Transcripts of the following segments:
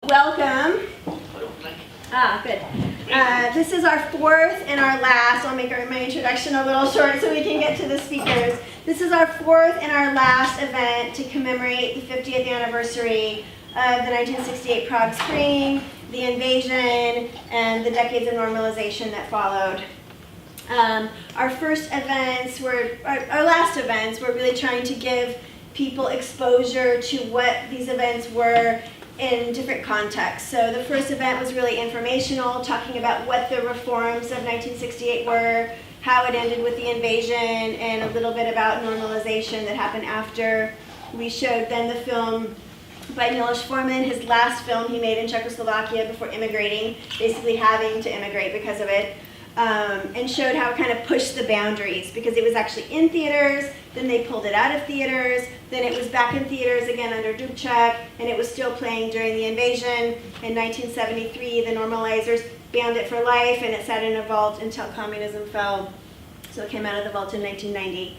Welcome. Good. This is our fourth and our last. I'll make my introduction a little short so we can get to the speakers. This is our fourth and our last event to commemorate the 50th anniversary of the 1968 Prague Spring, the invasion, and the decades of normalization that followed. Our last events were really trying to give people exposure to what these events were in different contexts. So the first event was really informational, talking about what the reforms of 1968 were, how it ended with the invasion, and a little bit about normalization that happened after. We showed then the film by Miloš Forman, his last film he made in Czechoslovakia before immigrating, basically having to immigrate because of it, and showed how it kind of pushed the boundaries because it was actually in theaters, then they pulled it out of theaters, then it was back in theaters again under Dubček, and it was still playing during the invasion. In 1973, the normalizers banned it for life, and it sat in a vault until communism fell. So it came out of the vault in 1990.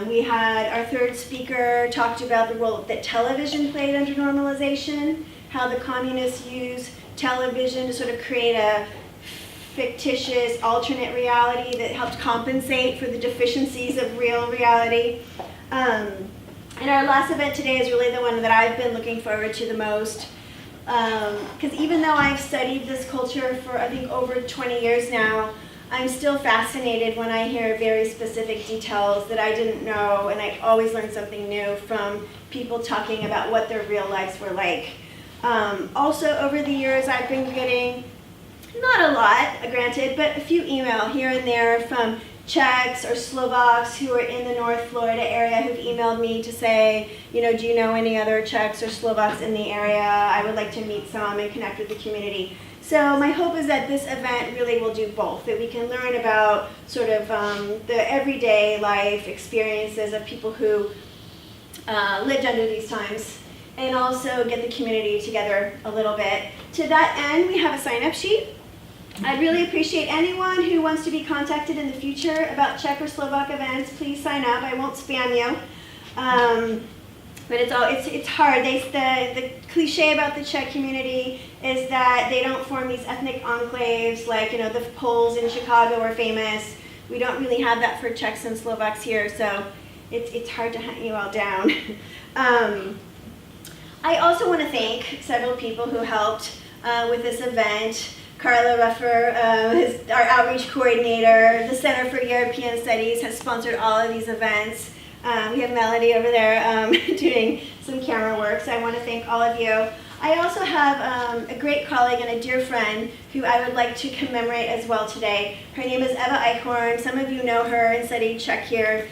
We had our third speaker talked about the role that television played under normalization, how the communists used television to sort of create a fictitious alternate reality that helped compensate for the deficiencies of real reality. And our last event today is really the one that I've been looking forward to the most. Because even though I've studied this culture for I think over 20 years now, I'm still fascinated when I hear very specific details that I didn't know, and I always learn something new from people talking about what their real lives were like. Also, over the years, I've been getting, not a lot, granted, but a few email here and there from Czechs or Slovaks who are in the North Florida area who've emailed me to say, do you know any other Czechs or Slovaks in the area? I would like to meet some and connect with the community. So my hope is that this event really will do both, that we can learn about sort of the everyday life experiences of people who lived under these times, and also get the community together a little bit. To that end, we have a sign-up sheet. I'd really appreciate anyone who wants to be contacted in the future about Czech or Slovak events. Please sign up. I won't spam you. But it's hard. The cliche about the Czech community is that they don't form these ethnic enclaves like the Poles in Chicago are famous. We don't really have that for Czechs and Slovaks here, so it's hard to hunt you all down. I also want to thank several people who helped with this event. Carla Ruffer, our outreach coordinator. The Center for European Studies has sponsored all of these events. We have Melody over there doing some camera work, so I want to thank all of you. I also have a great colleague and a dear friend who I would like to commemorate as well today. Her name is Eva Eichhorn. Some of you know her and studied Czech here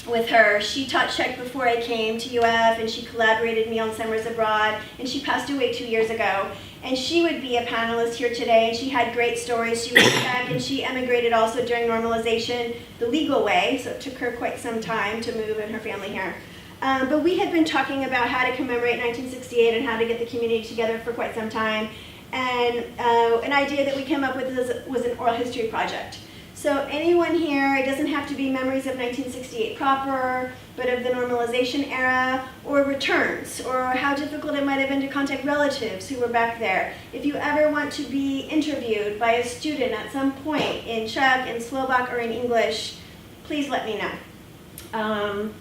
with her. She taught Czech before I came to UF, and she collaborated with me on summers abroad, and she passed away 2 years ago. And she would be a panelist here today, and she had great stories. She was Czech, and she emigrated also during normalization the legal way, so it took her quite some time to move and her family here. But we had been talking about how to commemorate 1968 and how to get the community together for quite some time. And an idea that we came up with was an oral history project. So anyone here, it doesn't have to be memories of 1968 proper, but of the normalization era, or returns, or how difficult it might have been to contact relatives who were back there. If you ever want to be interviewed by a student at some point in Czech, in Slovak, or in English, please let me know.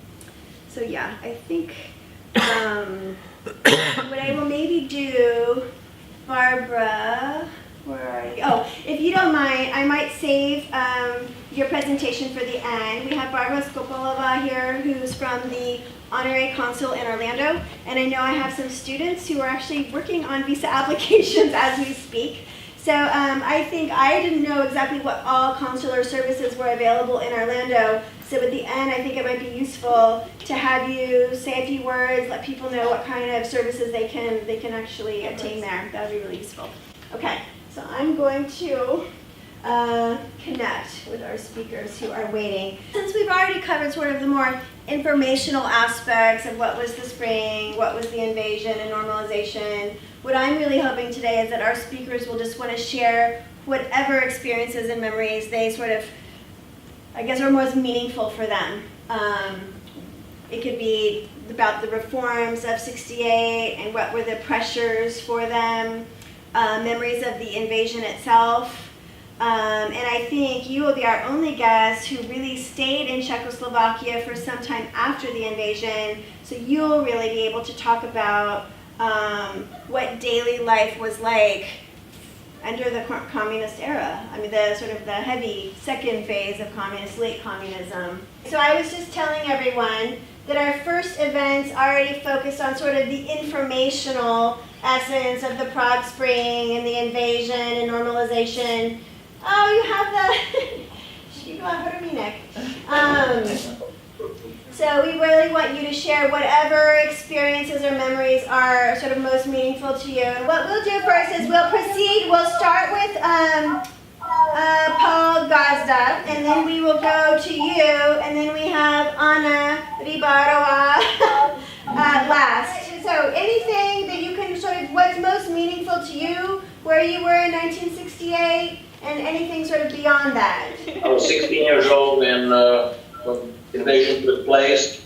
So yeah, I think what I will maybe do, Barbara, where are you? Oh, if you don't mind, I might save your presentation for the end. We have Barbara Skopolova here, who's from the Honorary Consul in Orlando, and I know I have some students who are actually working on visa applications as we speak. So I think I didn't know exactly what all consular services were available in Orlando, so at the end I think it might be useful to have you say a few words, let people know what kind of services they can actually obtain there. That would be really useful. Okay. So I'm going to connect with our speakers who are waiting. Since we've already covered sort of the more informational aspects of what was the spring, what was the invasion and normalization, what I'm really hoping today is that our speakers will just want to share whatever experiences and memories they sort of, I guess, are most meaningful for them It could be about the reforms of '68 and what were the pressures for them, memories of the invasion itself. And I think you will be our only guest who really stayed in Czechoslovakia for some time after the invasion, so you'll really be able to talk about what daily life was like under the communist era. I mean, the sort of the heavy second phase of late communism. So I was just telling everyone that our first events already focused on sort of the informational essence of the Prague Spring and the invasion and normalization. Oh, you have the so we really want you to share whatever experiences or memories are sort of most meaningful to you. And what we'll do first is we'll start with Paul Gazda, and then we will go to you, and then we have Anna Rybarova last. So anything that you can sort of, what's most meaningful to you, where you were in 1968, and anything sort of beyond that. I was 16 years old when the invasion took place.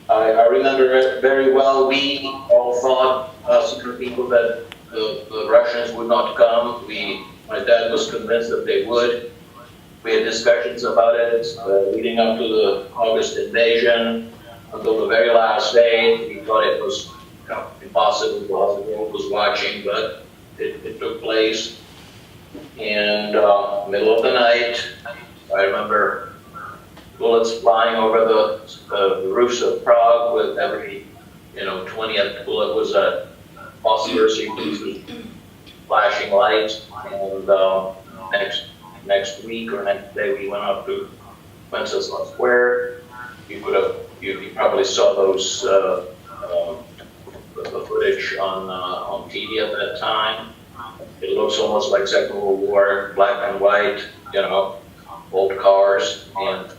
I remember it very well. We all thought, secret people, that the Russians would not come. My dad was convinced that they would. We had discussions about it leading up to the August invasion until the very last day. We thought it was impossible while the world was watching, but it took place. And middle of the night, I remember bullets flying over the roofs of Prague. With every 20th bullet was a phosphorescent piece of flashing lights. And next week or next day, we went up to Wenceslas Square. You probably saw those the footage on TV at that time. It looks almost like Second World War, black and white, old cars, and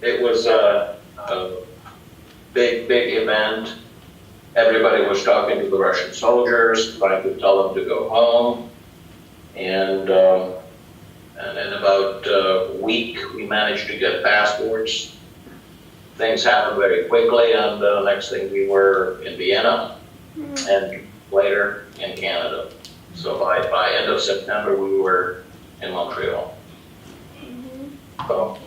it was a big event. Everybody was talking to the Russian soldiers, trying to tell them to go home, and in about a week we managed to get passports. Things happened very quickly, and the next thing we were in Vienna, and later in Canada. So by end of September, we were in Montreal. So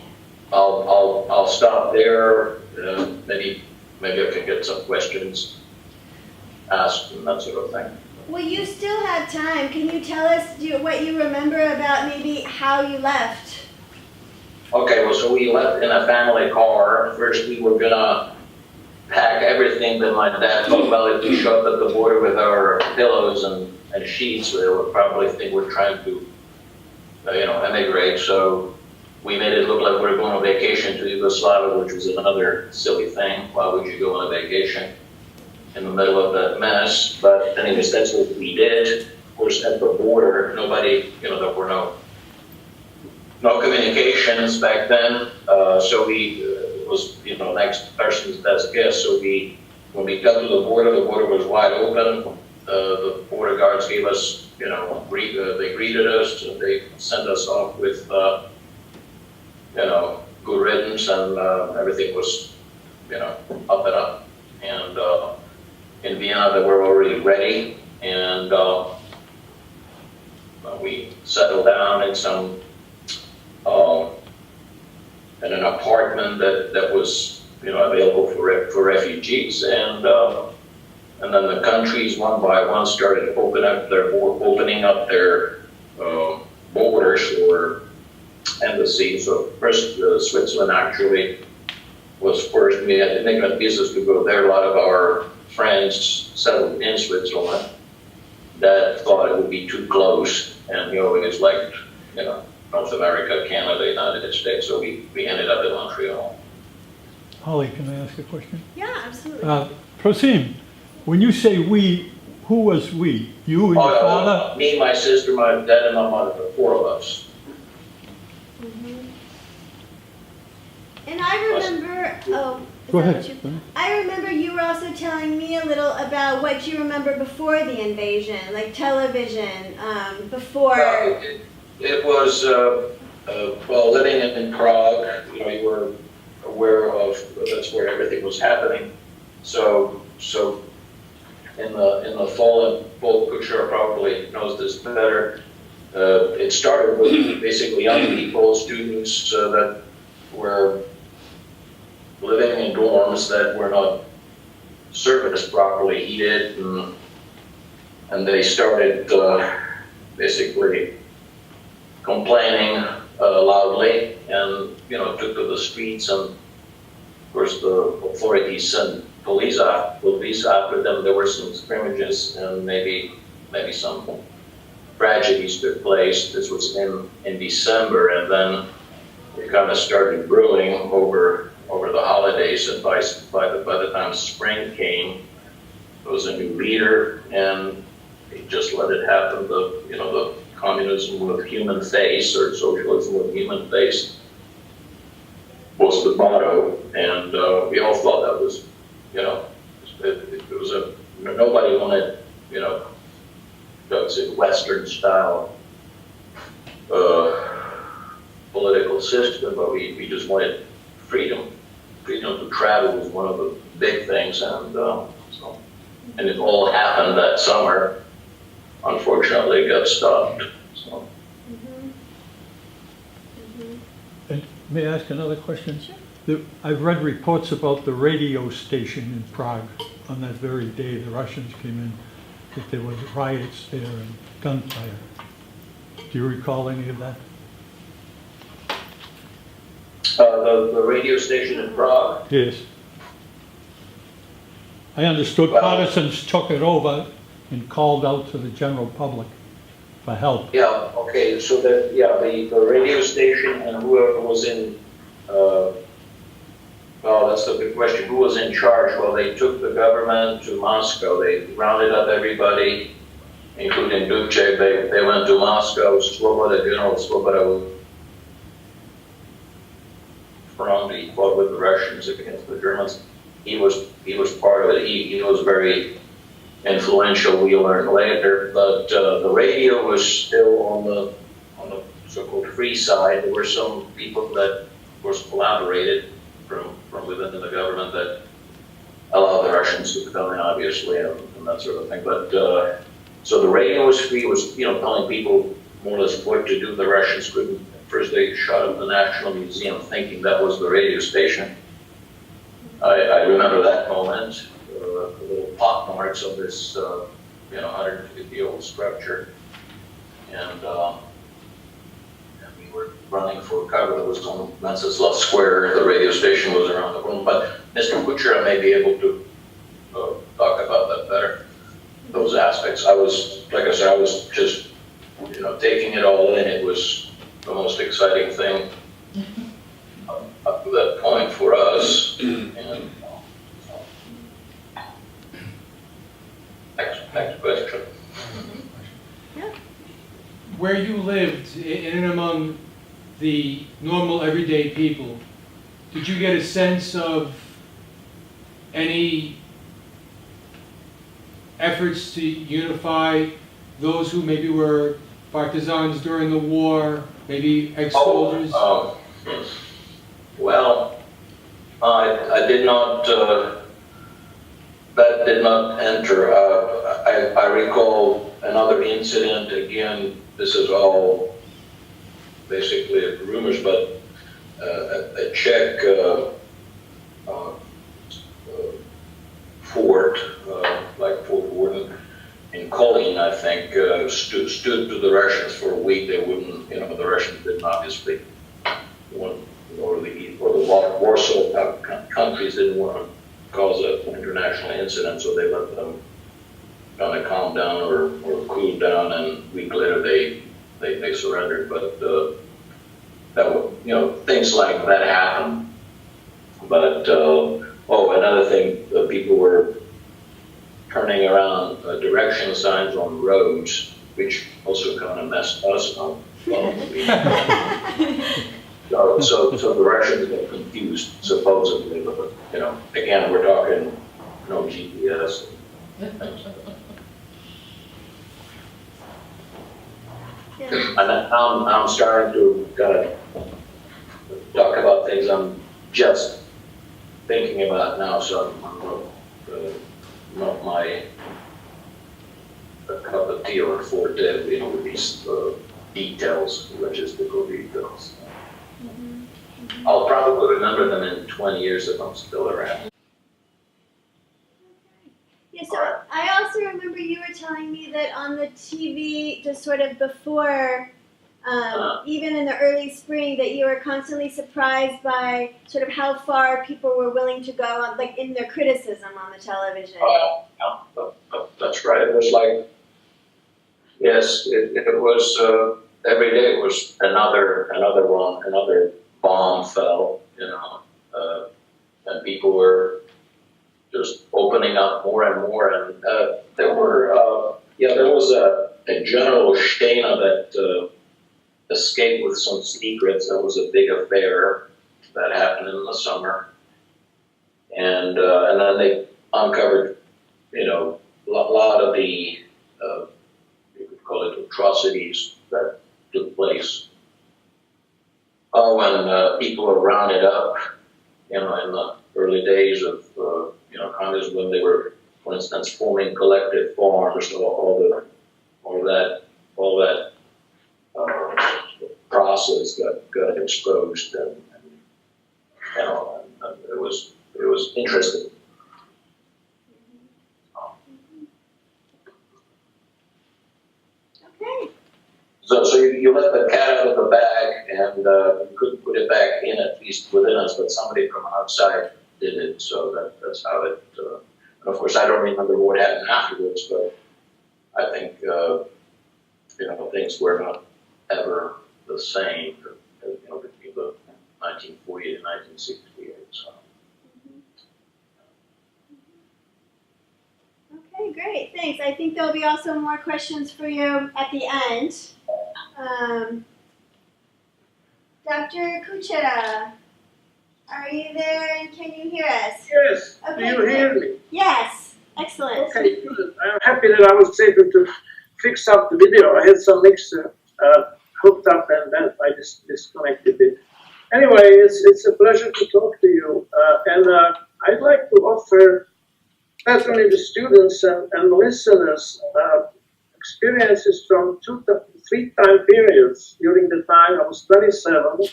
I'll stop there. Maybe I can get some questions asked and that sort of thing. Well, you still have time. Can you tell us what you remember about maybe how you left? Okay, well, so we left in a family car. First, we were gonna pack everything that my dad thought, well, if we showed up at the border with our pillows and sheets, they would probably think we're trying to, emigrate. So we made it look like we were going on vacation to Yugoslavia, which was another silly thing. Why would you go on a vacation in the middle of that mess? But anyways, that's what we did. Of course, at the border, nobody, there were no communications back then, so it was, next person's best guess. So when we got to the border was wide open. The border guards gave us, they greeted us, and they sent us off with, good riddance, and everything was, up and up. And in Vienna, they were already ready, and we settled down in some in an apartment that was available for refugees, and then the countries one by one started opening up their borders for embassies. So first, Switzerland actually was first. We had immigrant visas to go there. A lot of our friends settled in Switzerland that thought it would be too close, and it's like North America, Canada, United States, so we ended up in Montreal. Holly, can I ask a question? Yeah, absolutely. Prosim, when you say we, who was we? You and your father? Me, my sister, my dad, and my mother, the four of us. And I remember, Go ahead. I remember you were also telling me a little about what you remember before the invasion, like television, before. It was Well, living in Prague, you were aware of, that's where everything was happening. So in the fall, and Paul Kuchar probably knows this better, it started with basically young people, students that were living in dorms that were not serviced properly, heated, and they started basically complaining loudly, and took to the streets, and of course the authorities sent police after them. There were some scrimmages, and maybe some tragedies took place. This was in December, and then it kind of started brewing over the holidays, and by the time spring came, there was a new leader, and he just let it happen. The communism with human face, or socialism with human face, was the motto, and we all thought that was, it was nobody wanted, that's in Western style political system, but we just wanted freedom. Freedom to travel was one of the big things, and it all happened that summer. Unfortunately, it got stopped. So. And may I ask another question? Sure. I've read reports about the radio station in Prague on that very day the Russians came in, that there was riots there and gunfire. Do you recall any of that? The radio station in Prague? Yes. I understood partisans took it over and called out to the general public for help. Yeah, okay, so the radio station and whoever was in, well, that's the big question, who was in charge? Well, they took the government to Moscow. They rounded up everybody, including Dubček. They went to Moscow. General Svoboda was front. He fought with the Russians against the Germans. He was part of it. He was very influential, we learned later, but the radio was still on the so-called free side. There were some people that, of course, collaborated from within the government that allowed the Russians to come in, obviously, and that sort of thing. But so the radio was free, was telling people more or less what to do. The Russians couldn't. First, they shot up the National Museum, thinking that was the radio station. I remember that moment. The little pock marks of this, 150-year-old structure, and we were running for cover. That was on Wenceslav Square. The radio station was around the corner. But Mr. Kuchera may be able to talk about that better. Those aspects. Like I said, I was just, taking it all in. It was the most exciting thing up to that point for us. And next question. Where you lived, in and among the normal everyday people, did you get a sense of any efforts to unify those who maybe were partisans during the war, maybe ex-soldiers? Well, I did not, that did not enter. I recall another incident, again, this is all basically rumors, but a Czech fort, like Fort Worden in Kolín, I think, stood to the Russians for a week. They wouldn't, the Russians didn't obviously want, or the Warsaw countries didn't want to cause an international incident, so they let them kind of calm down or cool down, and a week later they surrendered. But that was, things like that happen. But another thing, people were turning around direction signs on roads, which also kind of messed us up. So the Russians got confused, supposedly, but again, we're talking no GPS. Yeah. And now I'm starting to kind of talk about things I'm just thinking about now, so not my cup of tea or forte, with these details, logistical details. I'll probably remember them in 20 years if I'm still around. Yeah, so I also remember you were telling me that on the TV, just sort of before, even in the early spring, that you were constantly surprised by sort of how far people were willing to go, on, like in their criticism on the television. That's right. It was like, yes, it was, every day it was another one, another bomb fell, and people were just opening up more and more, and there was a general Steiner that escaped with some secrets. That was a big affair that happened in the summer, and then they uncovered, a lot of the you could call it atrocities that took place. When people were rounded up, in the early days of communism, when they were, for instance, forming collective farms, all that process got exposed, and it was interesting. Okay. So you let the cat out of the bag, and you couldn't put it back in, at least within us, but somebody from outside did it. So that's how it. And of course, I don't remember what happened afterwards, but I think things were not ever the same. Between the 1948 and 1968. So. Okay, great. Thanks. I think there'll be also more questions for you at the end. Dr. Kuchera, are you there and can you hear us? Yes, Okay, do you hear me? Yes, excellent. Okay, good. I'm happy that I was able to fix up the video. I had some mixer hooked up and then I just disconnected it. Anyway, it's a pleasure to talk to you. And I'd like to offer not only the students and the listeners experiences from 2 to 3 time periods. During the time I was 27,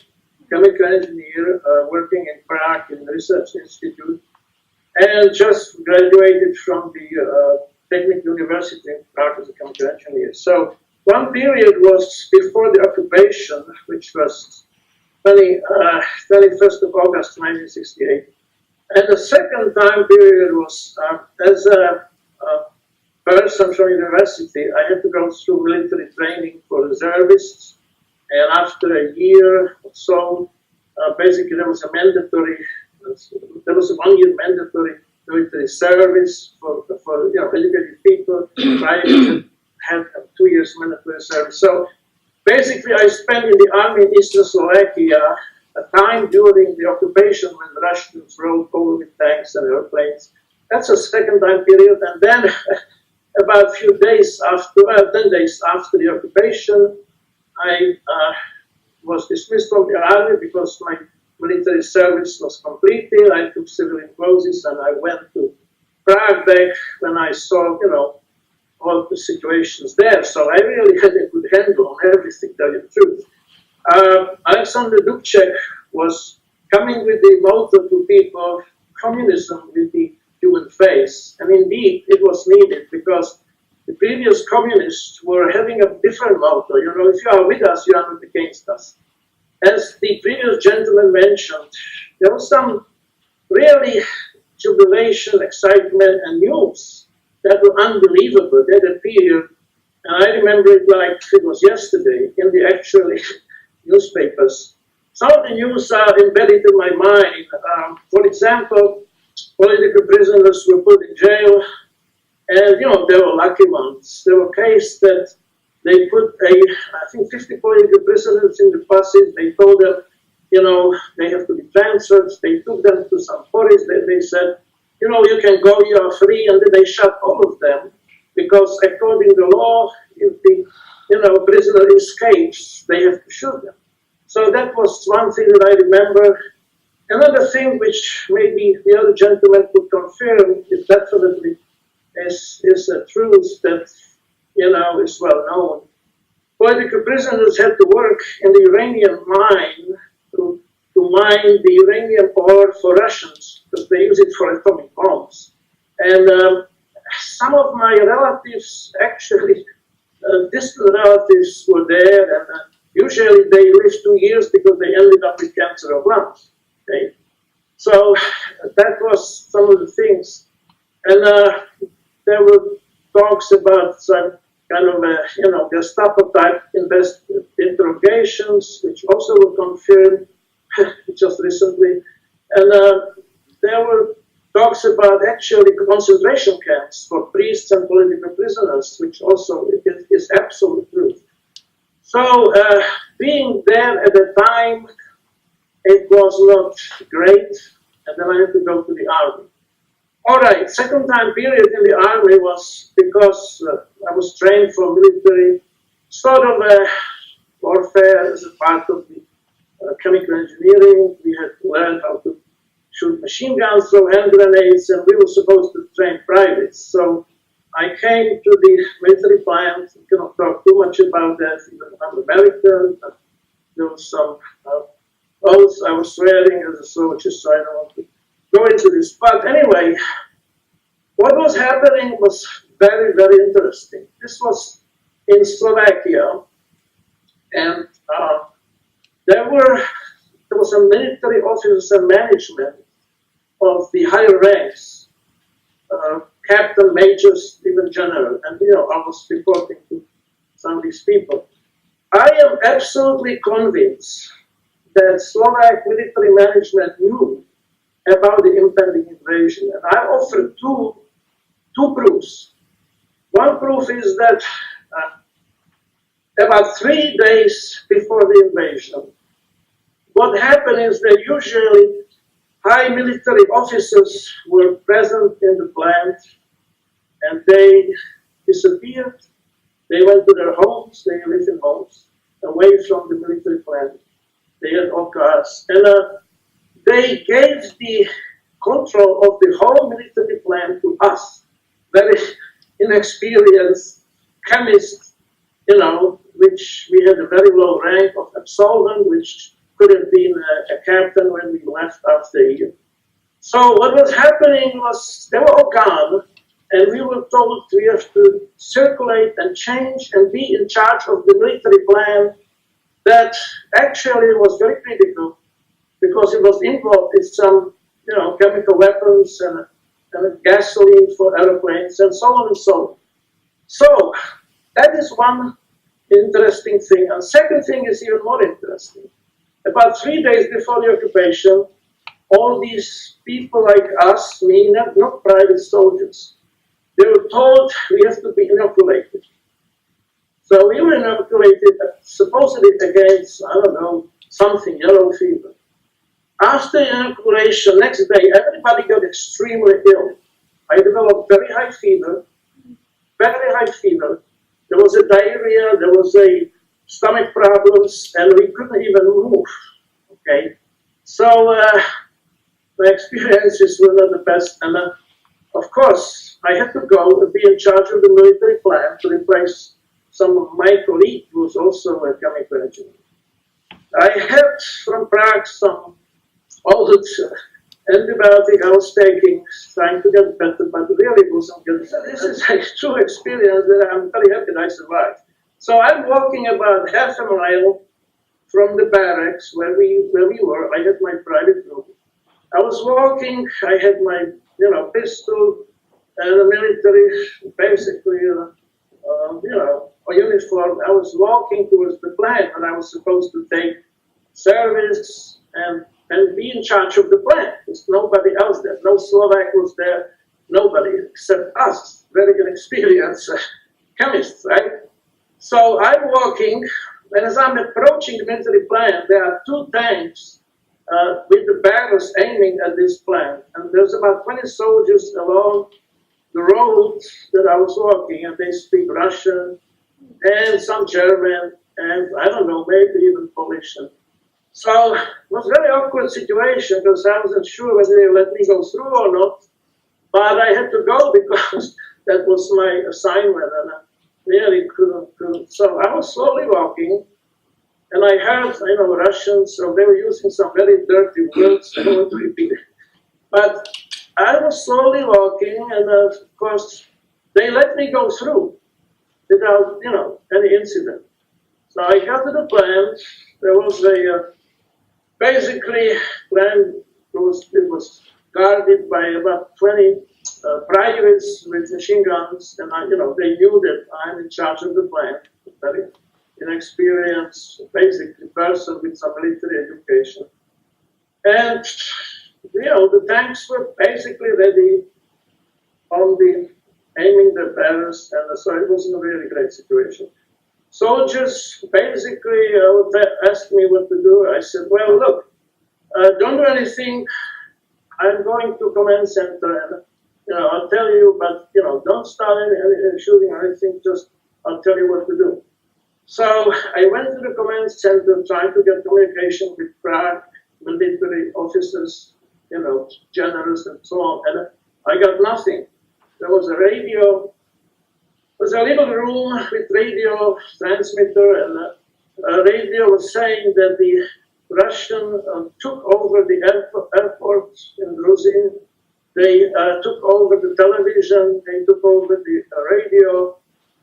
chemical engineer, working in Prague in the research institute, and just graduated from the Technical University in Prague as a chemical engineer. So one period was before the occupation, which was 21st of August 1968. And the second time period was as a person from university, I had to go through military training for reservists. And after a year or so, basically there was a 1-year mandatory military service for educated people. I had 2 years mandatory service. So basically I spent in the army in Eastern Slovakia a time during the occupation when the Russians rode over with tanks and airplanes. That's a second time period. And then about 10 days after the occupation, I was dismissed from the army because my military service was completed. I took civilian clothes and I went to Prague back when I saw, all the situations there. So I really had a good handle on everything, to tell you the truth. Alexander Dubček was coming with the motto to people, communism with the human face. And indeed, it was needed because the previous communists were having a different motto. If you are with us, you are not against us. As the previous gentleman mentioned, there was some really jubilation, excitement, and news that were unbelievable at that period. And I remember it like it was yesterday in the actual newspapers. Some of the news are embedded in my mind. For example, political prisoners were put in jail, and they were lucky ones. There were cases that they put I think 50 political prisoners in the buses. They told them, they have to be transferred. They took them to some forest. They said, you can go, you are free. And then they shot all of them because according to the law, if the prisoner escapes, they have to shoot them. So that was one thing that I remember. Another thing which maybe the other gentleman could confirm is definitely is a truth that, is well known. Political prisoners had to work in the uranium mine to mine the uranium ore for Russians, because they use it for atomic bombs. And some of my relatives, actually, distant relatives, were there, and usually they lived 2 years because they ended up with cancer of lungs. Okay? So that was some of the things. And there were talks about some kind of Gestapo type interrogations, which also were confirmed just recently. And there were talks about actually concentration camps for priests and political prisoners, which also is absolute truth. So being there at the time, it was not great, and then I had to go to the army. All right, second time period in the army was because I was trained for military sort of warfare as a part of the chemical engineering. We had to learn how to shoot machine guns, throw hand grenades, and we were supposed to train privates. So I came to the military plant. I cannot talk too much about that, even I'm American. There was some oaths I was swearing as a soldier, so I don't want to go into this. But anyway, what was happening was very, very interesting. This was in Slovakia, and there was a military officers and management of the higher ranks, captain, majors, even general, and I was reporting to some of these people. I am absolutely convinced that Slovak military management knew about the impending invasion, and I offered two proofs. One proof is that about 3 days before the invasion, what happened is that usually high military officers were present in the plant, and they disappeared. They went to their homes, they lived in homes, away from the military plant. They had all cars, and they gave the control of the whole military plant to us, very inexperienced chemists, which we had a very low rank of absolvent, which could have been a captain when we left after a year. So what was happening was they were all gone, and we were told we have to circulate and change and be in charge of the military plant. That actually was very critical because it was involved in some, chemical weapons and gasoline for airplanes and so on and so on. So that is one interesting thing. And second thing is even more interesting. About 3 days before the occupation, all these people like us, me, not private soldiers, they were told we have to be inoculated. So we were inoculated supposedly against, something, yellow fever. After inoculation, next day, everybody got extremely ill. I developed very high fever. There was a diarrhea, there was a stomach problems, and we couldn't even move, okay? So the experiences were not the best, and of course, I had to go and be in charge of the military plant to replace some of my colleague who was also a chemical engineer. I had from Prague some old antibiotic I was taking, trying to get better, but really wasn't getting better. This is a true experience that I'm very happy that I survived. So I'm walking about half a mile from the barracks where we were. I had my private room. I was walking, I had my pistol and a military, basically, a uniform. I was walking towards the plant, and I was supposed to take service and be in charge of the plant. There's nobody else there. No Slovak was there. Nobody except us, very inexperienced chemists, right? So I'm walking, and as I'm approaching the military plant, there are 2 tanks with the barrels aiming at this plant. And there's about 20 soldiers along the road that I was walking, and they speak Russian, and some German, and I don't know, maybe even Polish. And so it was a very awkward situation because I wasn't sure whether they let me go through or not. But I had to go because that was my assignment, and I really couldn't. So I was slowly walking, and I heard, Russians, so they were using some very dirty words. I don't want to repeat it. But I was slowly walking, and of course, they let me go through without, any incident. So I got to the plant. There was basically, plant it was guarded by about 20 privates with machine guns, and they knew that I'm in charge of the plant. Very inexperienced, basically person with some military education, and the tanks were basically ready, only aiming their barrels, and so it wasn't a really great situation. Soldiers basically asked me what to do. I said, well, look, don't do anything. I'm going to command center, and I'll tell you, but don't start any shooting or anything. Just I'll tell you what to do. So I went to the command center, trying to get communication with Prague military officers, generals and so on, and I got nothing. There was a radio. There was a little room with radio transmitter, and a radio was saying that the Russian took over the airport in Gruzin. They took over the television, they took over the radio,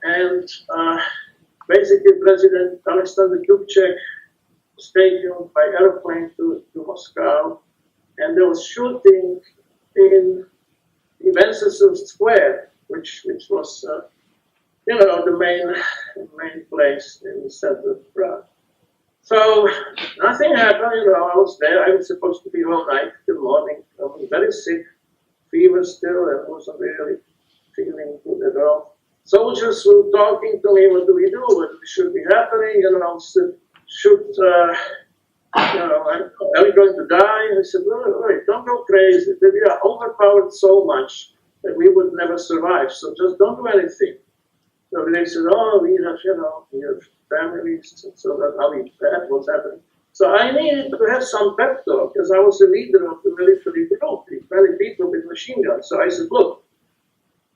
and basically President Alexander Dubček was taken by airplane to Moscow, and there was shooting in Wenceslas Square, which was the main place in the center of Prague. So nothing happened, I was there. I was supposed to be all night till morning. I was very sick, fever still, and wasn't really feeling good at all. Soldiers were talking to me, what do we do? What should be happening? Are we going to die? And I said, wait, don't go crazy. We are overpowered so much that we would never survive. So just don't do anything. So they said, we have families, and so that bad what's happening. So I needed to have some pep talk, because I was the leader of the military group, 20 people with machine guns. So I said, look,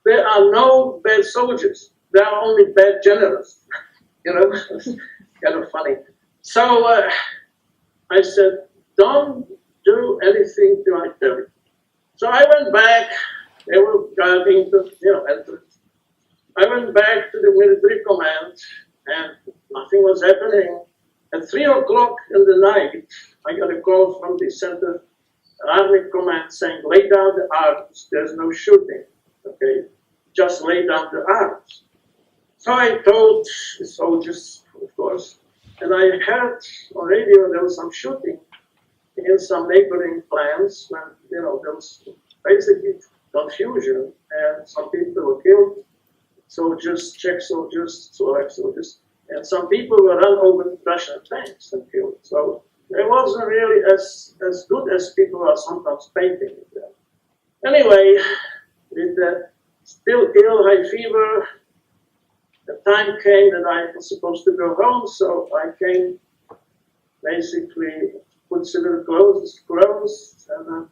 there are no bad soldiers. There are only bad generals. It's kind of funny. So I said, don't do anything till I tell you. So I went back. They were guarding the entrance. I went back to the military command, and nothing was happening. At 3 o'clock in the night, I got a call from the Center Army Command saying, lay down the arms, there's no shooting, okay? Just lay down the arms. So I told the soldiers, of course, and I heard on radio there was some shooting in some neighboring plants when, there was basically confusion, and some people were killed. Soldiers, Czech soldiers, Slovak soldiers, and some people were run over the Russian tanks and killed. So it wasn't really as good as people are sometimes painting it there. Anyway, with still ill, high fever, the time came that I was supposed to go home, so I came, basically put civil clothes, and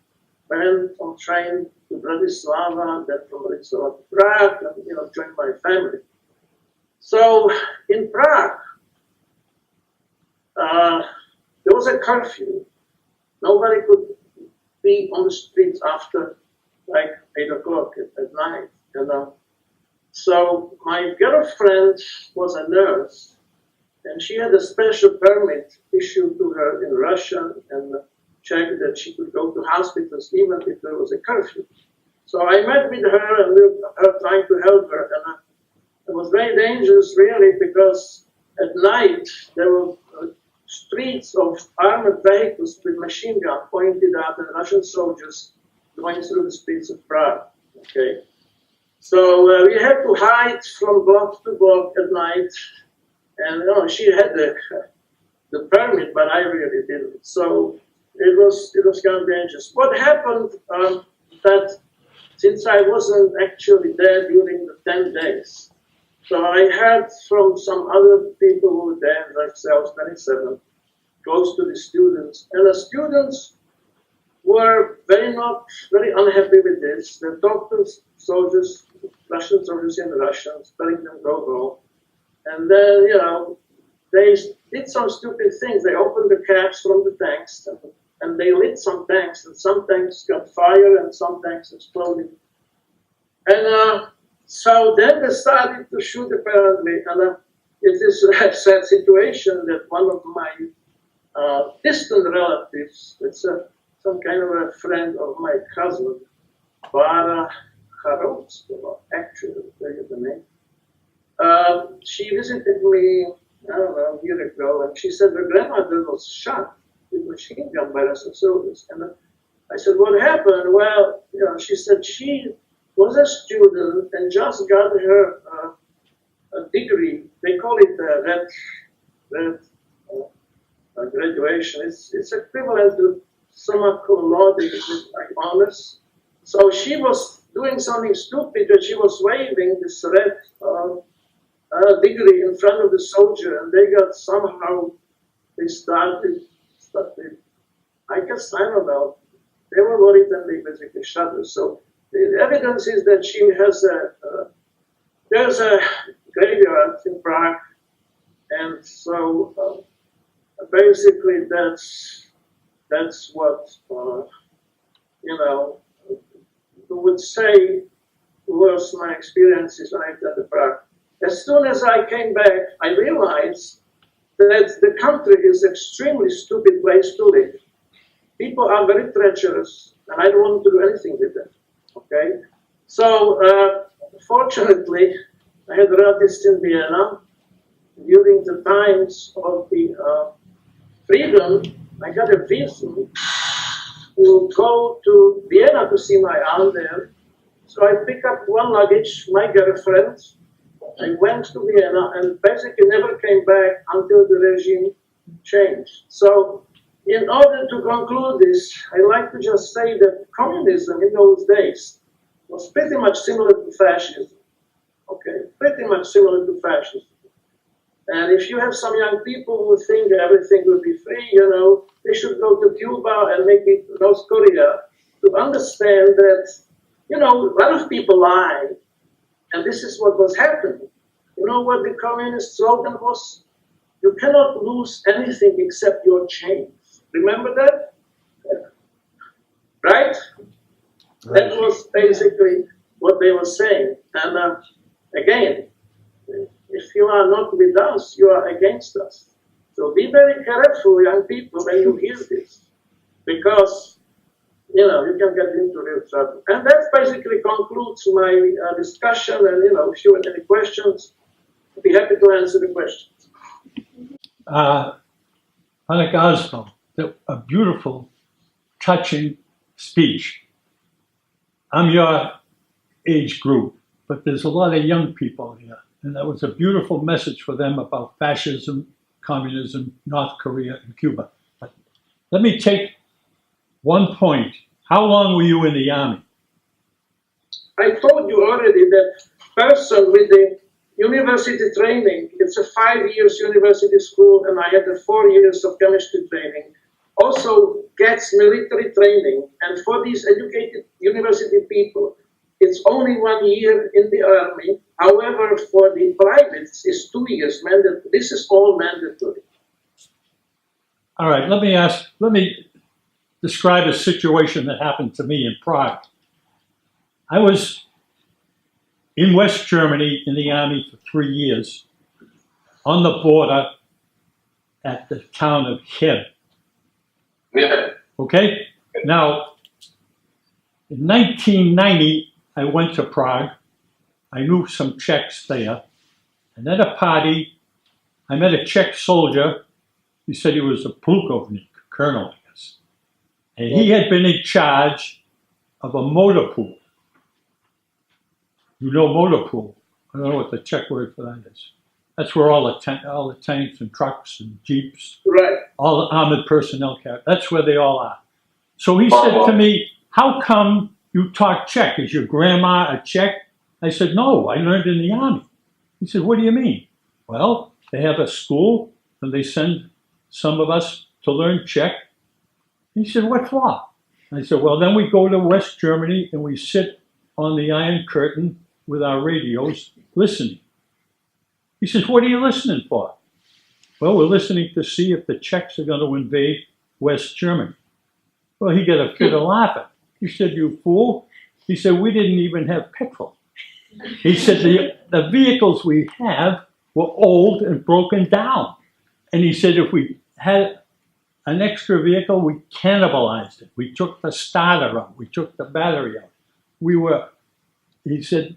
went on train to Bratislava, then from Bratislava to Prague, and joined my family. So in Prague, there was a curfew. Nobody could be on the streets after like 8 o'clock at night. So my girlfriend was a nurse, and she had a special permit issued to her in Russian and Czech that she could go to hospitals even if there was a curfew. So I met with her, and we were trying to help her, and it was very dangerous, really, because at night there were streets of armored vehicles with machine gun pointed at, and Russian soldiers going through the streets of Prague. Okay, so we had to hide from block to block at night, and she had the permit, but I really didn't. So it was kind of dangerous. What happened that since I wasn't actually there during the 10 days, So I heard from some other people who were there, like I was 27, close to the students, and the students were very unhappy with this. They talked to soldiers, Russian soldiers in Russians, telling them go home. And then, they did some stupid things. They opened the caps from the tanks and they lit some tanks, and some tanks got fire and some tanks exploded. And so then they started to shoot apparently, and it is a sad situation that one of my distant relatives, it's some kind of a friend of my cousin, Bara Harovskova, actually, I'll tell you the name. She visited me, I don't know, a year ago, and she said her grandmother was shot with a machine gun by Russian soldiers. And I said, what happened? Well, she said she was a student and just got her a degree. They call it a red graduation. It's equivalent to summa cum laude with honors. So she was doing something stupid, that she was waving this red degree in front of the soldier, and they got somehow, they started, I guess, I don't know, they were worried and they basically shot her. So the evidence is that she has there's a graveyard in Prague, and so basically that's what, who would say was my experiences when I entered Prague. As soon as I came back, I realized that the country is an extremely stupid place to live. People are very treacherous, and I don't want to do anything with them. Okay? So, fortunately, I had relatives in Vienna. During the times of the freedom, I got a visa to go to Vienna to see my aunt there. So I picked up one luggage, my girlfriend. I went to Vienna and basically never came back until the regime changed. So in order to conclude this, I like to just say that communism in those days was pretty much similar to fascism. Okay, pretty much similar to fascism. And if you have some young people who think that everything will be free, they should go to Cuba and maybe North Korea to understand that, a lot of people lie. And this is what was happening. You know what the communist slogan was? You cannot lose anything except your chains. Remember that? Yeah. Right? That was basically what they were saying. And again, if you are not with us, you are against us. So be very careful, young people, when you hear this. Because you can get into real trouble. And that basically concludes my discussion. And, if you have any questions, I'd be happy to answer the questions. Pana Gazmo, a beautiful, touching speech. I'm your age group, but there's a lot of young people here. And that was a beautiful message for them about fascism, communism, North Korea, and Cuba. But let me take one point. How long were you in the army? I told you already that person with the university training, it's a 5 years university school, and I had 4 years of chemistry training, also gets military training. And for these educated university people, it's only 1 year in the army. However, for the privates, it's 2 years mandatory. This is all mandatory. All right, let me describe a situation that happened to me in Prague. I was in West Germany in the army for 3 years, on the border at the town of Cheb. Yeah. Okay? Now, in 1990, I went to Prague. I knew some Czechs there. And at a party, I met a Czech soldier. He said he was a plukovnik, colonel, I guess. And he had been in charge of a motor pool. You know motor pool. I don't know what the Czech word for that is. That's where all the tanks and trucks and jeeps, Right. all the armored personnel carry. That's where they all are. So he said to me, how come you talk Czech? Is your grandma a Czech? I said, no, I learned in the army. He said, what do you mean? Well, they have a school and they send some of us to learn Czech. He said, what for? I said, well, then we go to West Germany and we sit on the Iron Curtain with our radios listening. He says, what are you listening for? Well, we're listening to see if the Czechs are going to invade West Germany. Well, he got a fit of laughing. He said, you fool. He said, we didn't even have petrol. He said, the vehicles we have were old and broken down. And he said, if we had an extra vehicle, we cannibalized it. We took the starter out. We took the battery out. He said,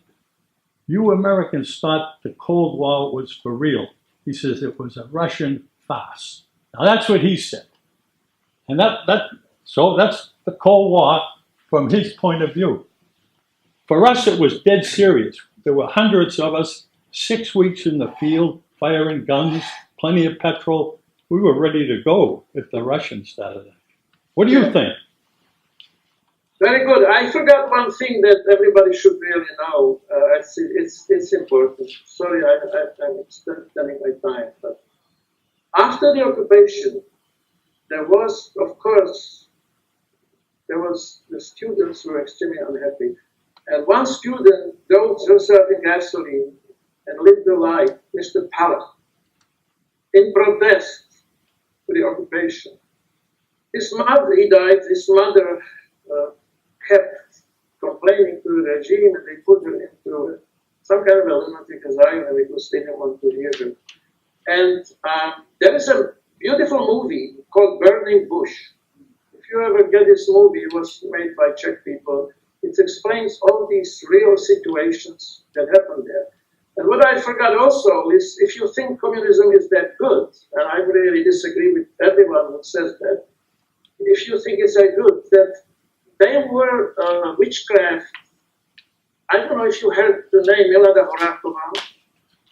you Americans thought the Cold War was for real. He says it was a Russian farce. Now that's what he said. And so that's the Cold War from his point of view. For us, it was dead serious. There were hundreds of us, 6 weeks in the field, firing guns, plenty of petrol. We were ready to go if the Russians started it. What do you think? Very good. I forgot one thing that everybody should really know. It's important. Sorry, I'm extending my time. But after the occupation, there was, of course, the students who were extremely unhappy. And one student dosed herself in gasoline and lived the life, Mr. Palach, in protest to the occupation. His mother, he died, his mother kept complaining to the regime, and they put her into some kind of a lunatic asylum because they didn't want to hear her. And there is a beautiful movie called Burning Bush. If you ever get this movie, it was made by Czech people. It explains all these real situations that happened there. And what I forgot also is, if you think communism is that good, and I really disagree with everyone who says that, if you think it's that good, that they were witchcraft. I don't know if you heard the name Milada Horáková.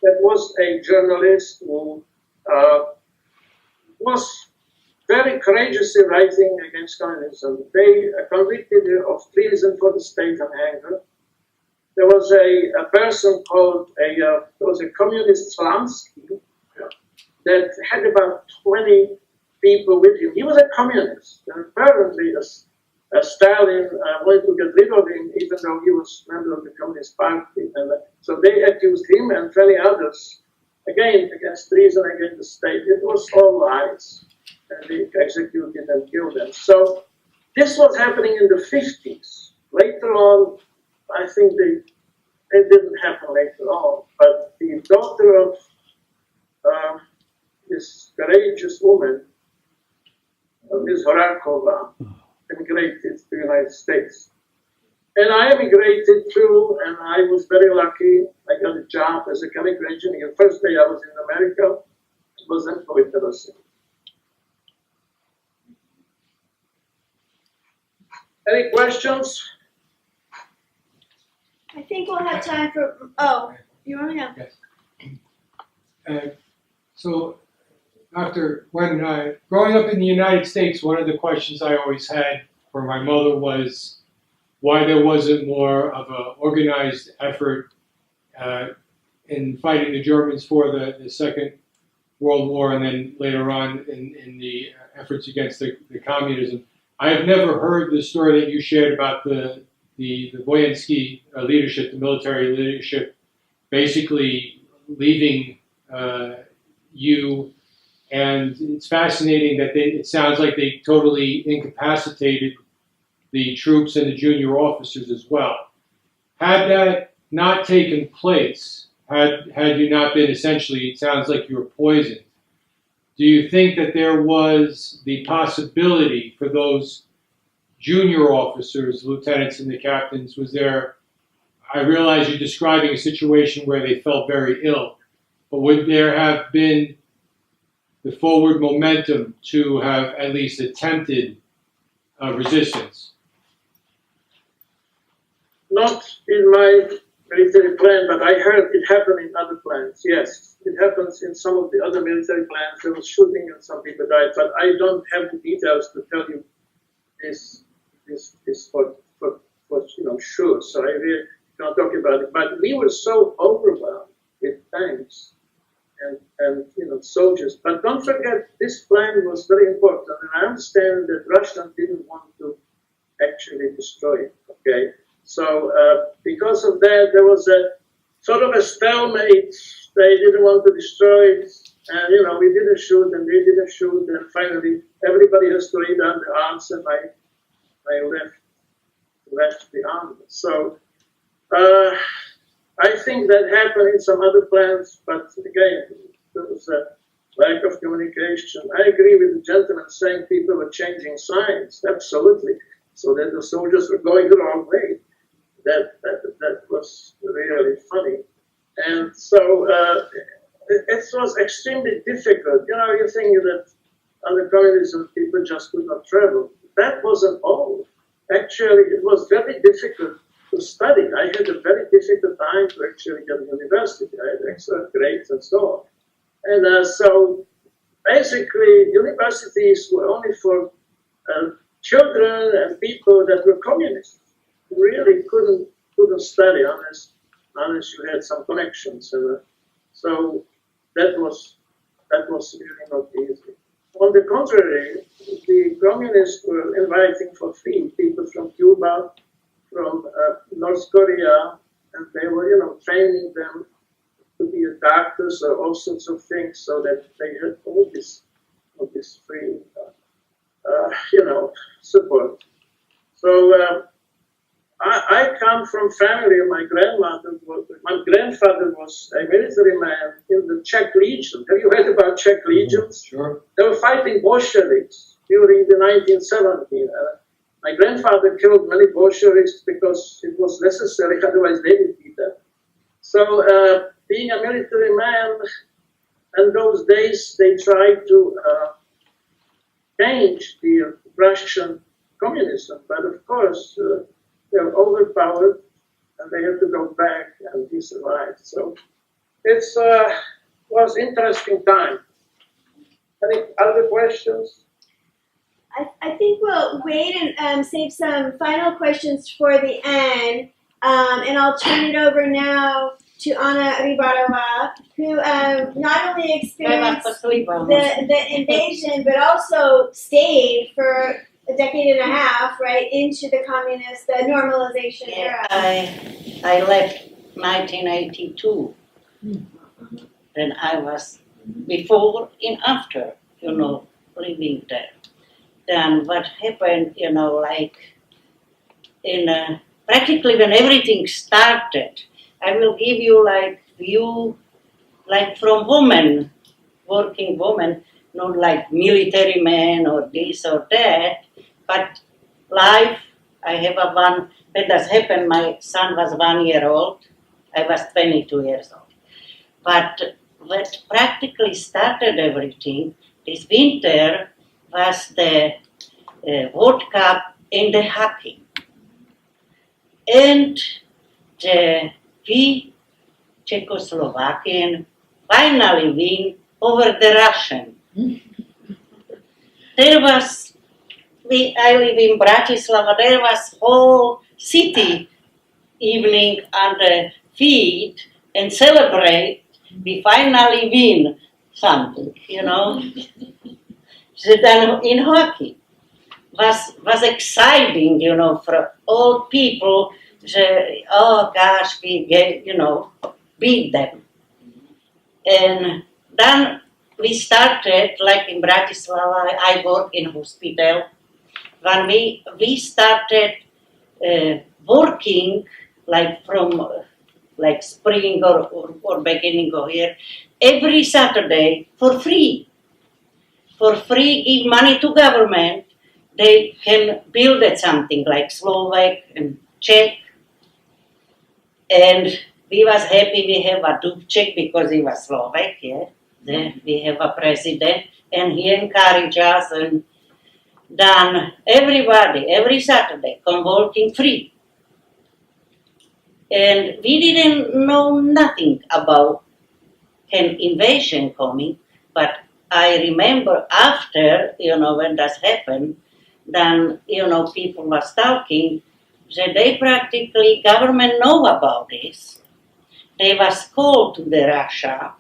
That was a journalist who was very courageously writing against communism. They convicted her of treason for the state and hanged her. There was a person called there was a communist Slansky that had about 20 people with him. He was a communist, and apparently Stalin wanted to get rid of him, even though he was a member of the Communist Party. And so they accused him and 20 others, again, against treason against the state. It was all lies, and they executed and killed them. So this was happening in the 50s. Later on, I think it didn't happen later on, but the daughter of this courageous woman, Ms. Horáková, emigrated to the United States. And I emigrated too, and I was very lucky. I got a job as a chemical engineer. First day I was in America, I was employed ever since. Any questions? I think we'll have time for, oh, you want to have? Yes. So, growing up in the United States, one of the questions I always had for my mother was why there wasn't more of an organized effort in fighting the Germans for the Second World War, and then later on in the efforts against the communism. I have never heard the story that you shared about the Vojenský leadership, the military leadership, basically leaving you. And it's fascinating that it sounds like they totally incapacitated the troops and the junior officers as well. Had that not taken place, had you not been essentially, it sounds like you were poisoned, do you think that there was the possibility for those junior officers, lieutenants and the captains, I realize you're describing a situation where they felt very ill, but would there have been the forward momentum to have at least attempted resistance? Not in my military plan, but I heard it happened in other plans. Yes, it happens in some of the other military plans. There was shooting and some people died, but I don't have the details to tell you this for sure. So I really cannot talk about it. But we were so overwhelmed with tanks and soldiers. But don't forget, this plan was very important, and I understand that Russia didn't want to actually destroy it. Okay, so because of that, there was a sort of a stalemate. They didn't want to destroy it, and we didn't shoot, and they didn't shoot, and finally everybody has to lay down their arms, and I left the army. So I think that happened in some other plans, but again, there was a lack of communication. I agree with the gentleman saying people were changing signs, absolutely, so that the soldiers were going the wrong way. That was really funny. And so it was extremely difficult. You think that under communism people just could not travel. That wasn't all. Actually, it was very difficult to study. I had a very difficult time to actually get to university. I had excellent grades and so on. And so basically, universities were only for children and people that were communists. You really couldn't study unless you had some connections. And so that was really not easy. On the contrary, the communists were inviting for free people from Cuba, from North Korea, and they were, training them to be doctors or all sorts of things, so that they had all this free, support. So I come from family. My grandfather was a military man in the Czech Legion. Have you heard about Czech legions? Sure. They were fighting Bolsheviks during the 1917. My grandfather killed many Bolsheviks because it was necessary, otherwise they would be dead. So being a military man, in those days they tried to change the Russian communism, but of course they were overpowered and they had to go back, and he survived. So it was interesting time. Any other questions? I think we'll wait and save some final questions for the end. And I'll turn it over now to Anna Rybarova, who not only experienced the invasion, but also stayed for a decade and a half, right, into the normalization era. I left 1982. Then I was before and after, living there. Then what happened, like in practically when everything started, I will give you like view, like from women, working woman, not like military man or this or that, but life. I have one that does happen. My son was 1 year old. I was 22 years old. But what practically started everything this winter was the World Cup and the hockey. And we, Czechoslovakian, finally win over the Russian. There was, I live in Bratislava, there was whole city evening on the feet and celebrate, we finally win something, So then in hockey was exciting, for all people, oh gosh, we get, beat them. And then we started, like in Bratislava, I work in hospital. When we started working, like from like spring or beginning of year, every Saturday for free. For free, give money to government. They can build it something like Slovak and Czech. And we was happy we have a Dubček because he was Slovak, yeah. Then we have a president and he encouraged us, and then everybody, every Saturday, come working free. And we didn't know nothing about an invasion coming, but I remember after, when that happened, then, people was talking that they practically, government know about this. they was called to the Russia,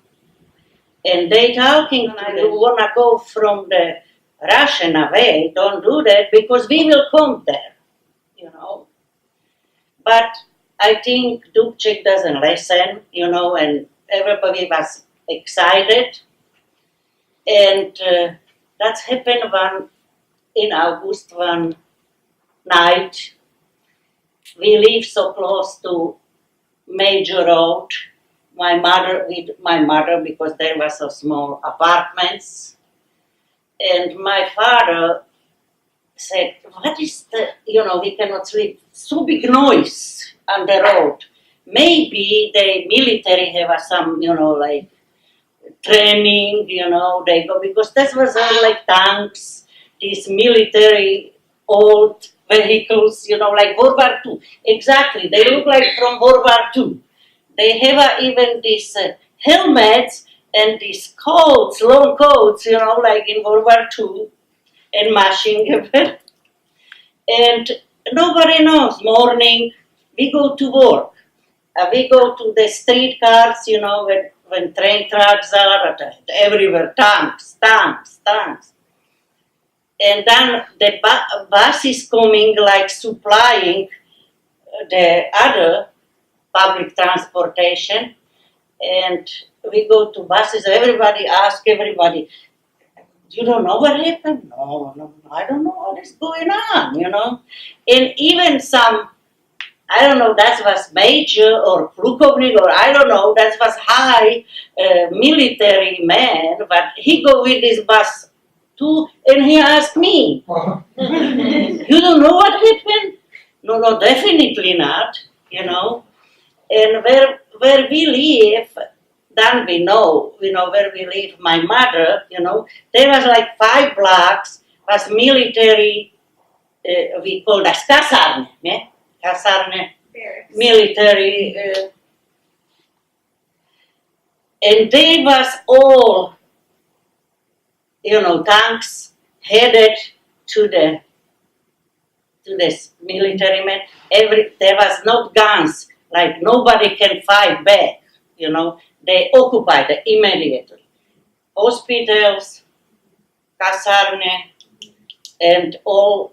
and they talking, you wanna go from the Russian away, don't do that, because we will come there, you know. But I think Dubček doesn't listen, you know, and everybody was excited. And that's happened in August, one night. We live so close to major road. With my mother, because there was so small apartments. And my father said, what is we cannot sleep. So big noise on the road. Maybe the military have some, like training, they go, because that was all like tanks, these military old vehicles, like World War II. Exactly, they look like from World War II. They have even these helmets and these coats, long coats, like in World War II, and machine gun. And nobody knows. Morning, we go to work. We go to the street cars, when train tracks are everywhere, tanks. And then the bus is coming, like supplying the other public transportation, and we go to buses. Everybody ask everybody, you don't know what happened? No, I don't know what is going on, And even some, I don't know, that was major or plukovnik, or I don't know, that was high military man, but he go with this bus too, and he asked me, you don't know what happened? No, definitely not, And where we live, then we know where we live. My mother, there was like 5 blocks, was military, we call that kasarne, yeah? Kasarne, military, and they was all, tanks headed to this military men. There was not guns, like nobody can fight back, They occupied it immediately. Hospitals, kasarne, and all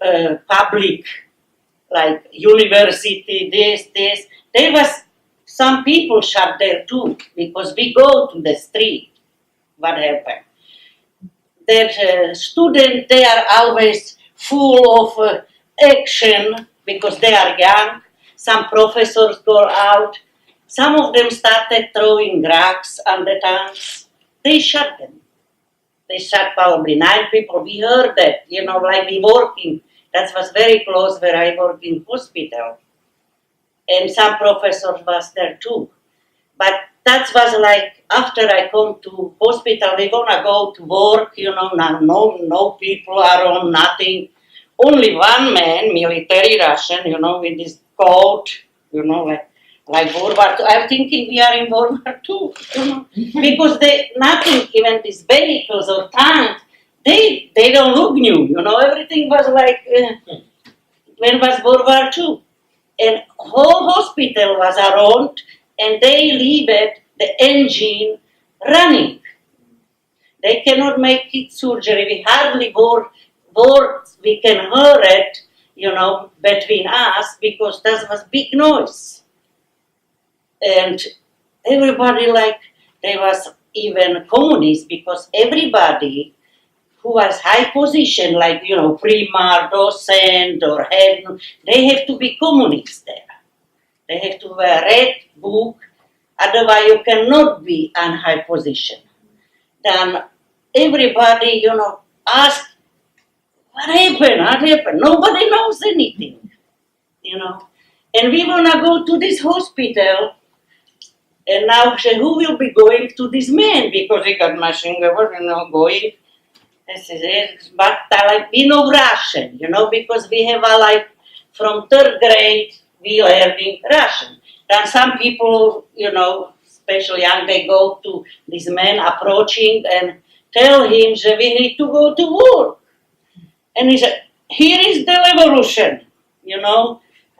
public, like university, this. There was some people shot there too, because we go to the street. What happened? That students, they are always full of action, because they are young. Some professors go out. Some of them started throwing rocks on the tanks. They shot them. They shot probably 9 people. We heard that, like we working. That was very close where I work in hospital. And some professors was there too. But that was like, after I come to hospital, we gonna go to work, now no people are on, nothing. Only one man, military Russian, with his coat, like World War II. I'm thinking we are in World War II, because nothing, even these vehicles or tanks, they don't look new, everything was like, when was World War II. And whole hospital was around, and they leave it, the engine running. They cannot make it surgery. We hardly words we can hear it, between us, because that was big noise. And everybody, like, there was even communists, because everybody who was high position, like, primar, docent, or head, they have to be communists there. They have to wear red book, otherwise you cannot be on high position. Then everybody, ask, what happened? Nobody knows anything, And we want to go to this hospital, and now who will be going to this man? Because he got machine gun, going. This is it. But like, we know Russian, because we have like, from 3rd grade, we learning Russian. Then some people, especially young, they go to this man approaching and tell him that we need to go to war. And he said, here is the revolution,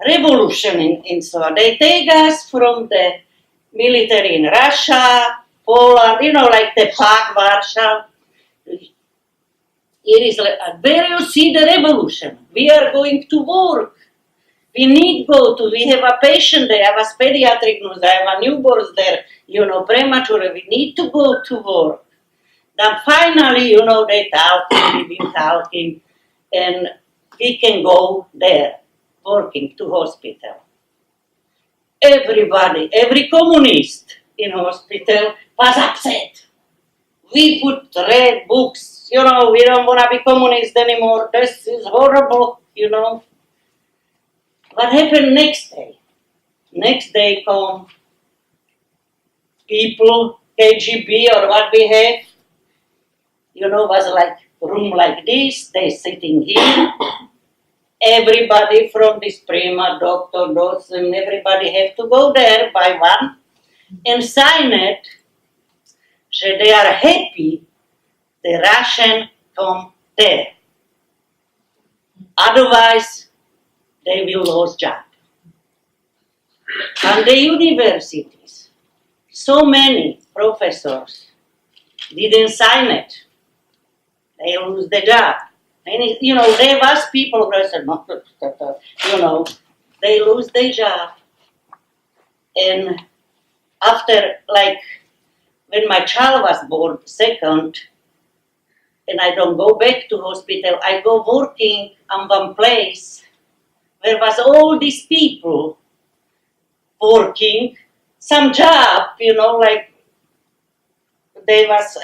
revolution in Slovak. They take us from the military in Russia, Poland, like the Prague, Warsaw. It is like, where you see the revolution. We are going to work. We need we have a patient there, I have a pediatric nurse, I have a newborn there, premature, we need to go to work. Then finally, they talking, we've been talking, and we can go there, working to hospital. Everybody, every communist in hospital was upset. We put red books, we don't want to be communist anymore, this is horrible, What happened next day? Next day come people, KGB or what we have, was like room like this, they sitting here. Everybody from this prima, doctor, and everybody have to go there by one and sign it. So they are happy the Russian come there. Otherwise, they will lose job. And the universities, so many professors didn't sign it. They lose the job. And there was people who said, they lose their job. And after, when my child was born, second, and I don't go back to hospital, I go working on one place where was all these people working, some job, they was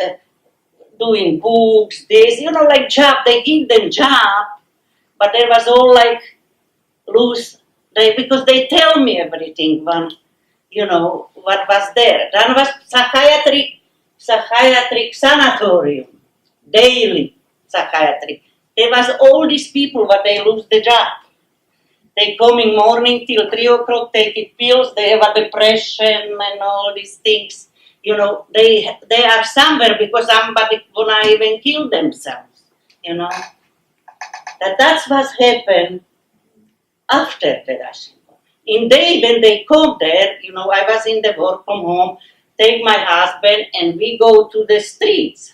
doing books, this, job, they give them job, but there was all loose, because they tell me everything, what was there. Then was psychiatric sanatorium, daily psychiatry. There was all these people, but they lose the job. They come in morning till 3 o'clock, taking pills, they have a depression and all these things. They are somewhere because somebody gonna even kill themselves, That's what happened after the Russian war. In day when they come there, I was in the work from home, take my husband and we go to the streets.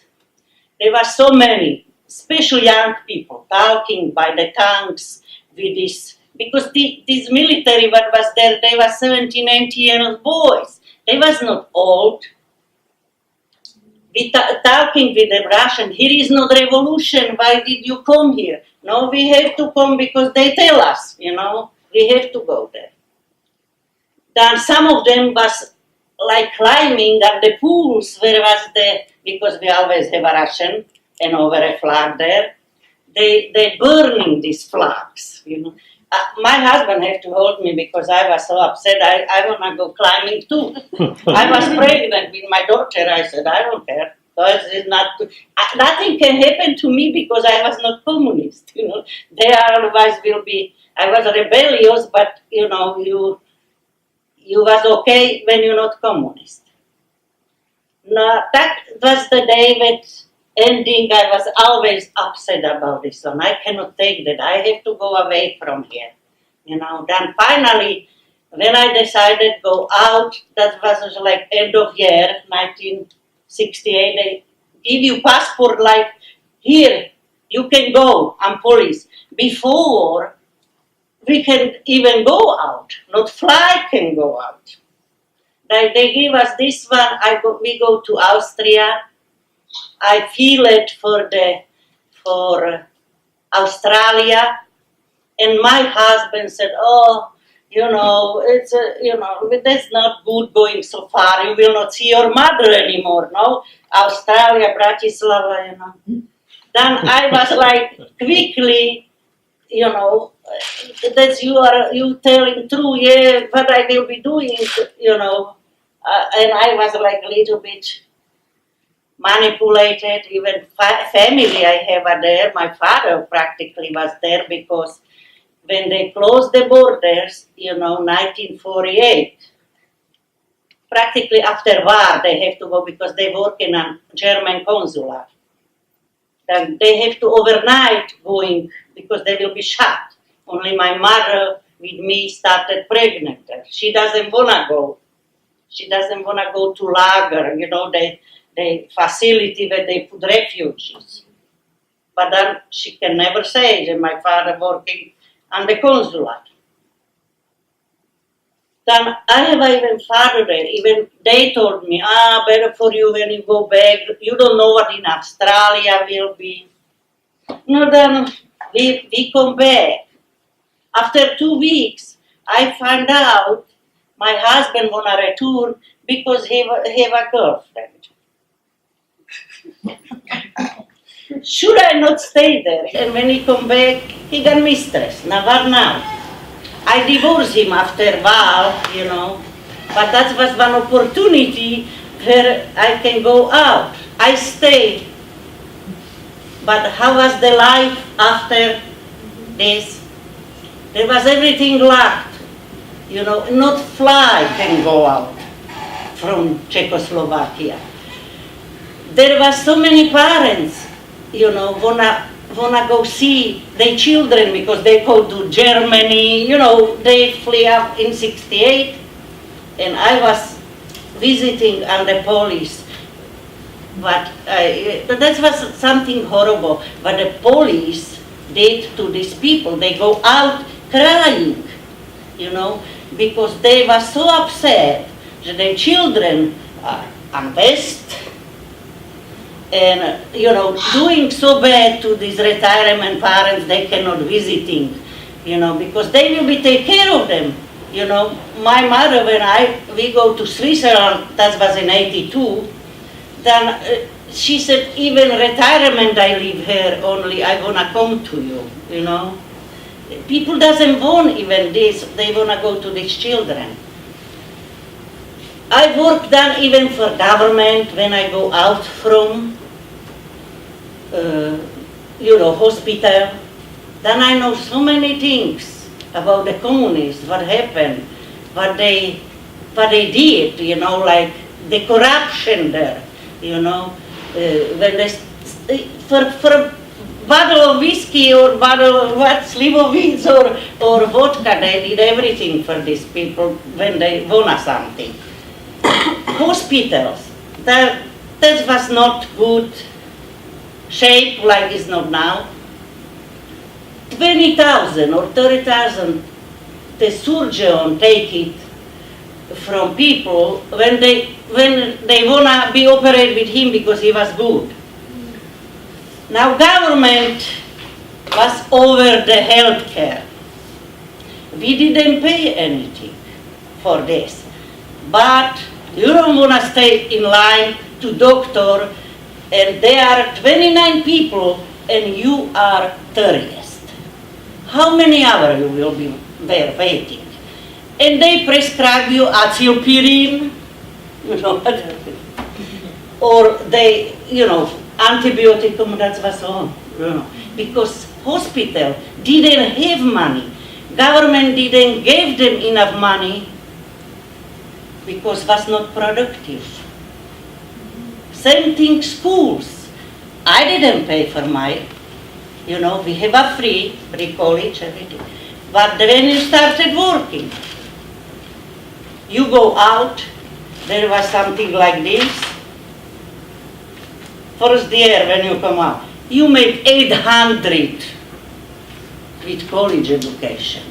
There were so many, especially young people, talking by the tanks with this, because this military what was there, they were 17, 18-year-old boys. They was not old. We talking with the Russian, here is not revolution, why did you come here? No, we have to come because they tell us, we have to go there. Then some of them was climbing at the pools where was because we always have a Russian and over a flag there, they burning these flags, My husband had to hold me because I was so upset. I want to go climbing too. I was pregnant with my daughter. I said, I don't care. Nothing can happen to me because I was not communist. They otherwise will be. I was rebellious, but you was okay when you're not communist. No, that was the day that ending. I was always upset about this one. I cannot take that. I have to go away from here. Then finally, when I decided to go out, that was end of year, 1968, they give you passport here, you can go, I'm police. Before, we can even go out, not fly can go out. They give us this one, we go to Austria, I feel it for Australia, and my husband said, it's that's not good going so far. You will not see your mother anymore, no? Australia, Bratislava, Then I was quickly, that you telling true, yeah, what I will be doing, and I was a little bit manipulated. Even family I have there. My father practically was there because when they closed the borders, 1948, practically after war they have to go because they work in a German consulate. Then they have to overnight going because they will be shot. Only my mother with me started pregnant. She doesn't want to go. She doesn't want to go to lager, the facility where they put refugees. But then she can never say that my father working on the consulate. Then I have even father there, even they told me, better for you when you go back, you don't know what in Australia will be. No, then we come back. After 2 weeks, I find out my husband wanna return because he have a girlfriend. Should I not stay there? And when he come back, he got mistress. Now what now? I divorced him after a while, but that was one opportunity where I can go out. I stayed. But how was the life after this? There was everything locked. Not fly can go out from Czechoslovakia. There was so many parents, wanna go see their children because they go to Germany, they flew up in 68, and I was visiting on the police. But that was something horrible. But the police did to these people. They go out crying, because they were so upset that their children are on West and, doing so bad to these retirement parents they cannot visiting, because they will be take care of them. My mother, when we go to Switzerland, that was in 82, then she said, even retirement I live here only, I wanna come to you, People doesn't want even this, they wanna go to these children. I work then even for government when I go out from, hospital. Then I know so many things about the communists, what happened, what they did, like the corruption there, when they, for a bottle of whiskey or bottle of Slivovitz or vodka, they did everything for these people when they want something. Hospitals, that was not good shape like it's not now. 20,000 or 30,000 the surgeon take it from people when they wanna be operated with him because he was good. Now government was over the health care. We didn't pay anything for this. But you don't wanna stay in line to doctor and there are 29 people and you are 30th. How many hours you will be there waiting? And they prescribe you acylpirin, or they, antibioticum, that was all, because hospital didn't have money. Government didn't give them enough money because was not productive. Same thing schools. I didn't pay for my, we have a free college, everything. But when you started working, you go out, there was something like this. First year when you come out, you make 800 with college education.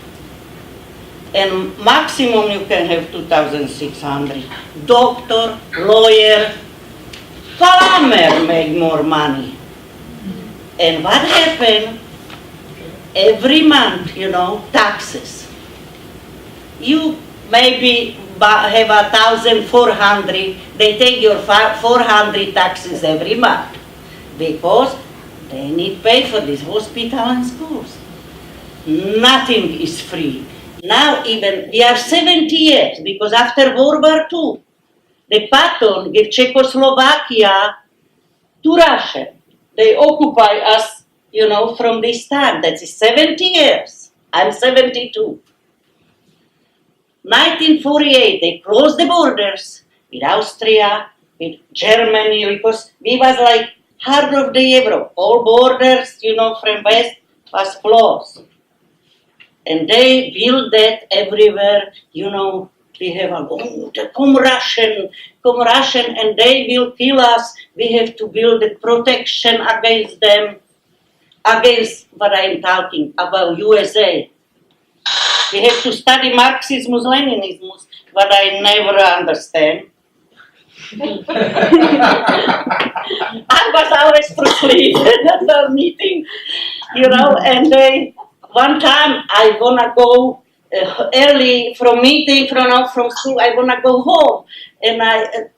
And maximum you can have 2,600. Doctor, lawyer, plumber make more money. And what happened? Every month, taxes. You maybe have 1,400, they take your 400 taxes every month because they need pay for this hospital and schools. Nothing is free. Now even, we are 70 years because after World War II, the Patton gave Czechoslovakia to Russia. They occupy us, from this time. That is 70 years. I'm 72. 1948, they closed the borders with Austria, with Germany, because we was like heart of the Europe. All borders, from west was closed. And they built that everywhere, We have come Russian, and they will kill us. We have to build a protection against them, against what I'm talking about USA. We have to study Marxism, Leninism, what I never understand. I was always frustrated at the meeting, and one time I wanna go early from meeting, from school, I wanna go home. And I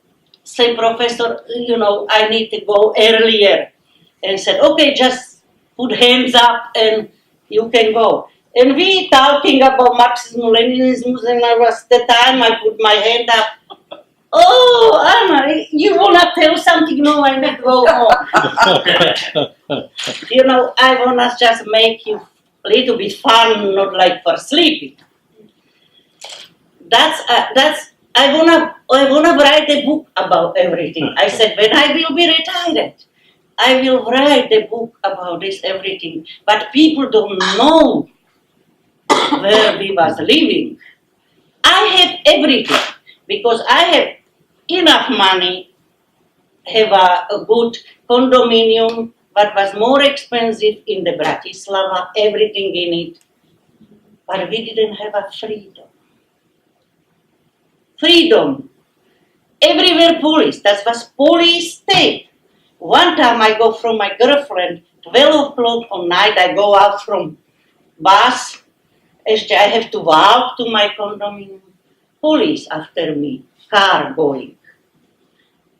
say, professor, I need to go earlier. And said, okay, just put hands up and you can go. And we talking about Marxism, Leninism, and the time I put my hand up. Oh, Anna, you wanna tell something? No, I need to go home. I wanna just make you a little bit fun, not like for sleeping. I wanna write a book about everything. I said, when I will be retired, I will write a book about this everything. But people don't know where we was living. I have everything because I have enough money, have a good condominium, but was more expensive in the Bratislava, everything in it. But we didn't have a freedom. Freedom. Everywhere police. That was police state. One time I go from my girlfriend, 12 o'clock at night, I go out from bus. I have to walk to my condominium. Police after me, car going.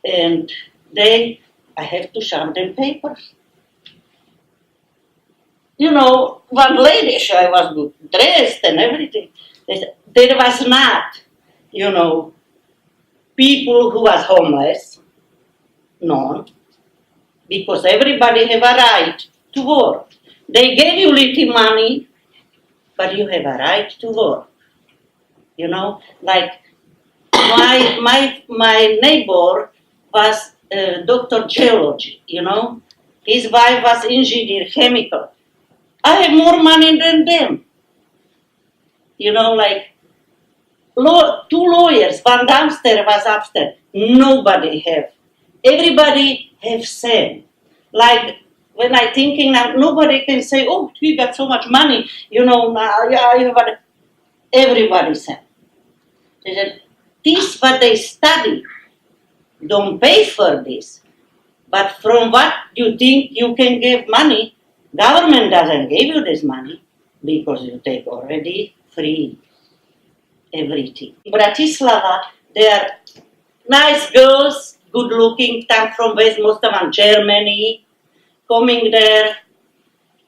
And I have to show them papers. One lady, she was good dressed and everything. There was not, people who was homeless. No. Because everybody have a right to work. They gave you little money, but you have a right to work. Like my neighbor was doctor geology, His wife was engineer, chemical. I have more money than them. Like two lawyers, one downstairs, was upstairs. Nobody have. Everybody have same. Like when I thinking now, nobody can say, oh, we got so much money, now, everybody same. They said, this what they study. Don't pay for this. But from what you think you can give money, government doesn't give you this money because you take already free everything. In Bratislava, there are nice girls, good looking, come from West, most of them Germany, coming there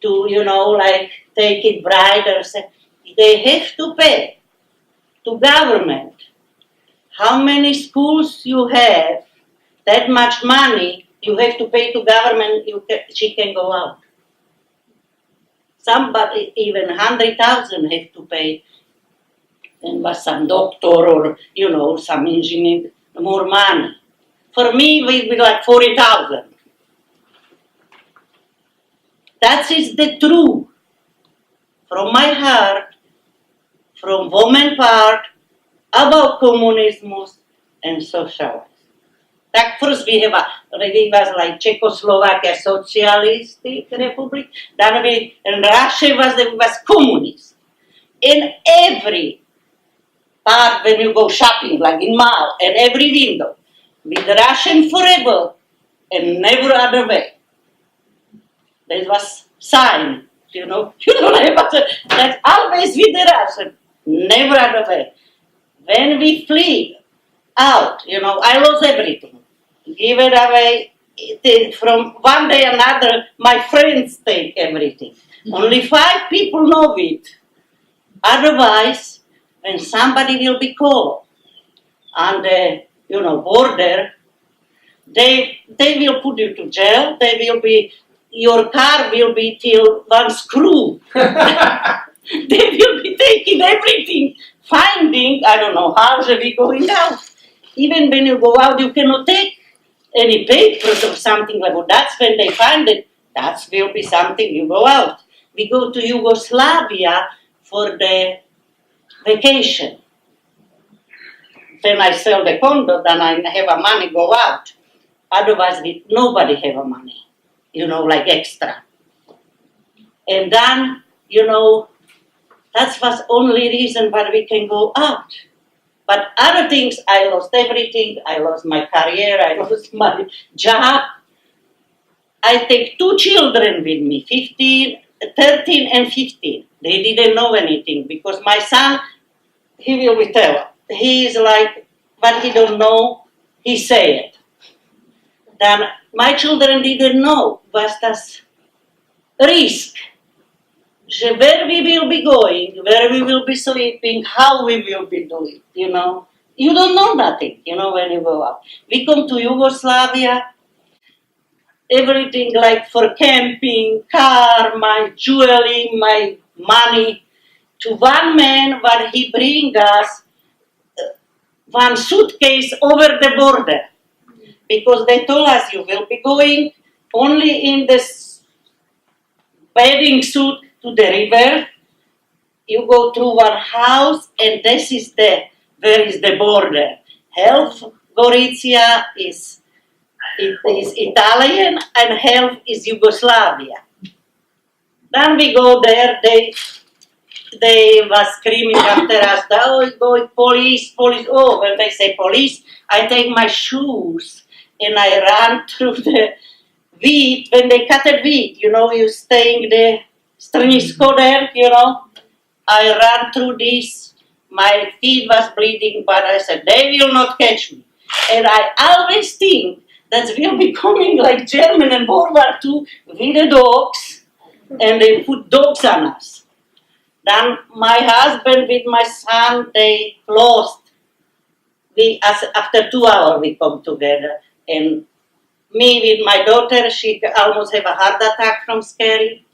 to, take it bridal. They have to pay to government. How many schools you have, that much money you have to pay to government, she can go out. Somebody, even 100,000 have to pay. And was some doctor or, some engineer, more money. For me, we be like 40,000. That is the truth. From my heart, from woman part, about communism and socialism. Tak first we was like Czechoslovakia Socialistic Republic, then and Russia was communist. In every part when you go shopping, like in mall, and every window, with Russian forever and never other way. There was sign, you don't have that's always with the Russian, never other way. When we flee out, I lost everything. Give it away. From one day another, my friends take everything. Only 5 people know it. Otherwise, when somebody will be called on the, border, they will put you to jail. Your car will be till one screw. They will be taking everything, finding, I don't know how are we going out. Even when you go out, you cannot take any papers or something like that. That's when they find it. That will be something you go out. We go to Yugoslavia for the vacation. when I sell the condo, then I have a money go out. Otherwise, nobody have a money, like extra. And then, that was only reason why we can go out. But other things, I lost everything. I lost my career. I lost my job. I take 2 children with me, 13 and 15. They didn't know anything because my son, he will be tell. He is like, but he don't know, he say it. Then my children didn't know was that risk. Where we will be going, where we will be sleeping, how we will be doing, You don't know nothing, when you go out. We come to Yugoslavia, everything like for camping, car, my jewelry, my money. To one man, when he bring us one suitcase over the border. Because they told us you will be going only in this bathing suit to the river. You go through one house and this is where is the border. Half Gorizia is Italian and half is Yugoslavia. Then we go there, they were screaming after us, oh, going police. Oh, when they say police, I take my shoes and I run through the wheat. When they cut the wheat, you stay in the stranisko there, I ran through this. My feet was bleeding, but I said, they will not catch me. And I always think that we'll be coming like German and World War II with the dogs, and they put dogs on us. Then my husband with my son, they lost. After 2 hours we come together. And me with my daughter, she almost have a heart attack from scary,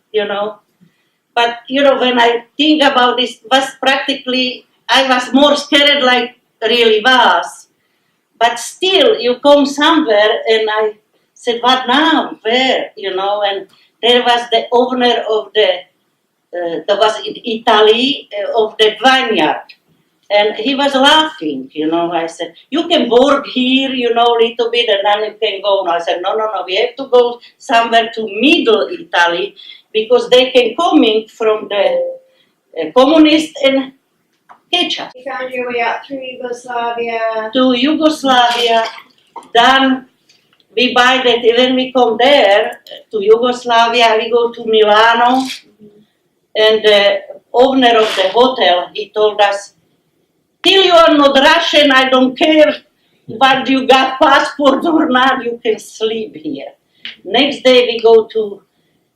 But, when I think about this, was practically, I was more scared like really was. But still, you come somewhere and I said, what now? Where? And there was the owner of that was in Italy, of the vineyard. And he was laughing, I said, you can work here, little bit, and then you can go. And I said, no, we have to go somewhere to middle Italy, because they can coming from the communist and catch us. You found your way out through Yugoslavia. To Yugoslavia, then we buy that, when we come there, to Yugoslavia, we go to Milano, and the owner of the hotel, he told us, till you are not Russian, I don't care whether you got passport or not, you can sleep here. Next day we go to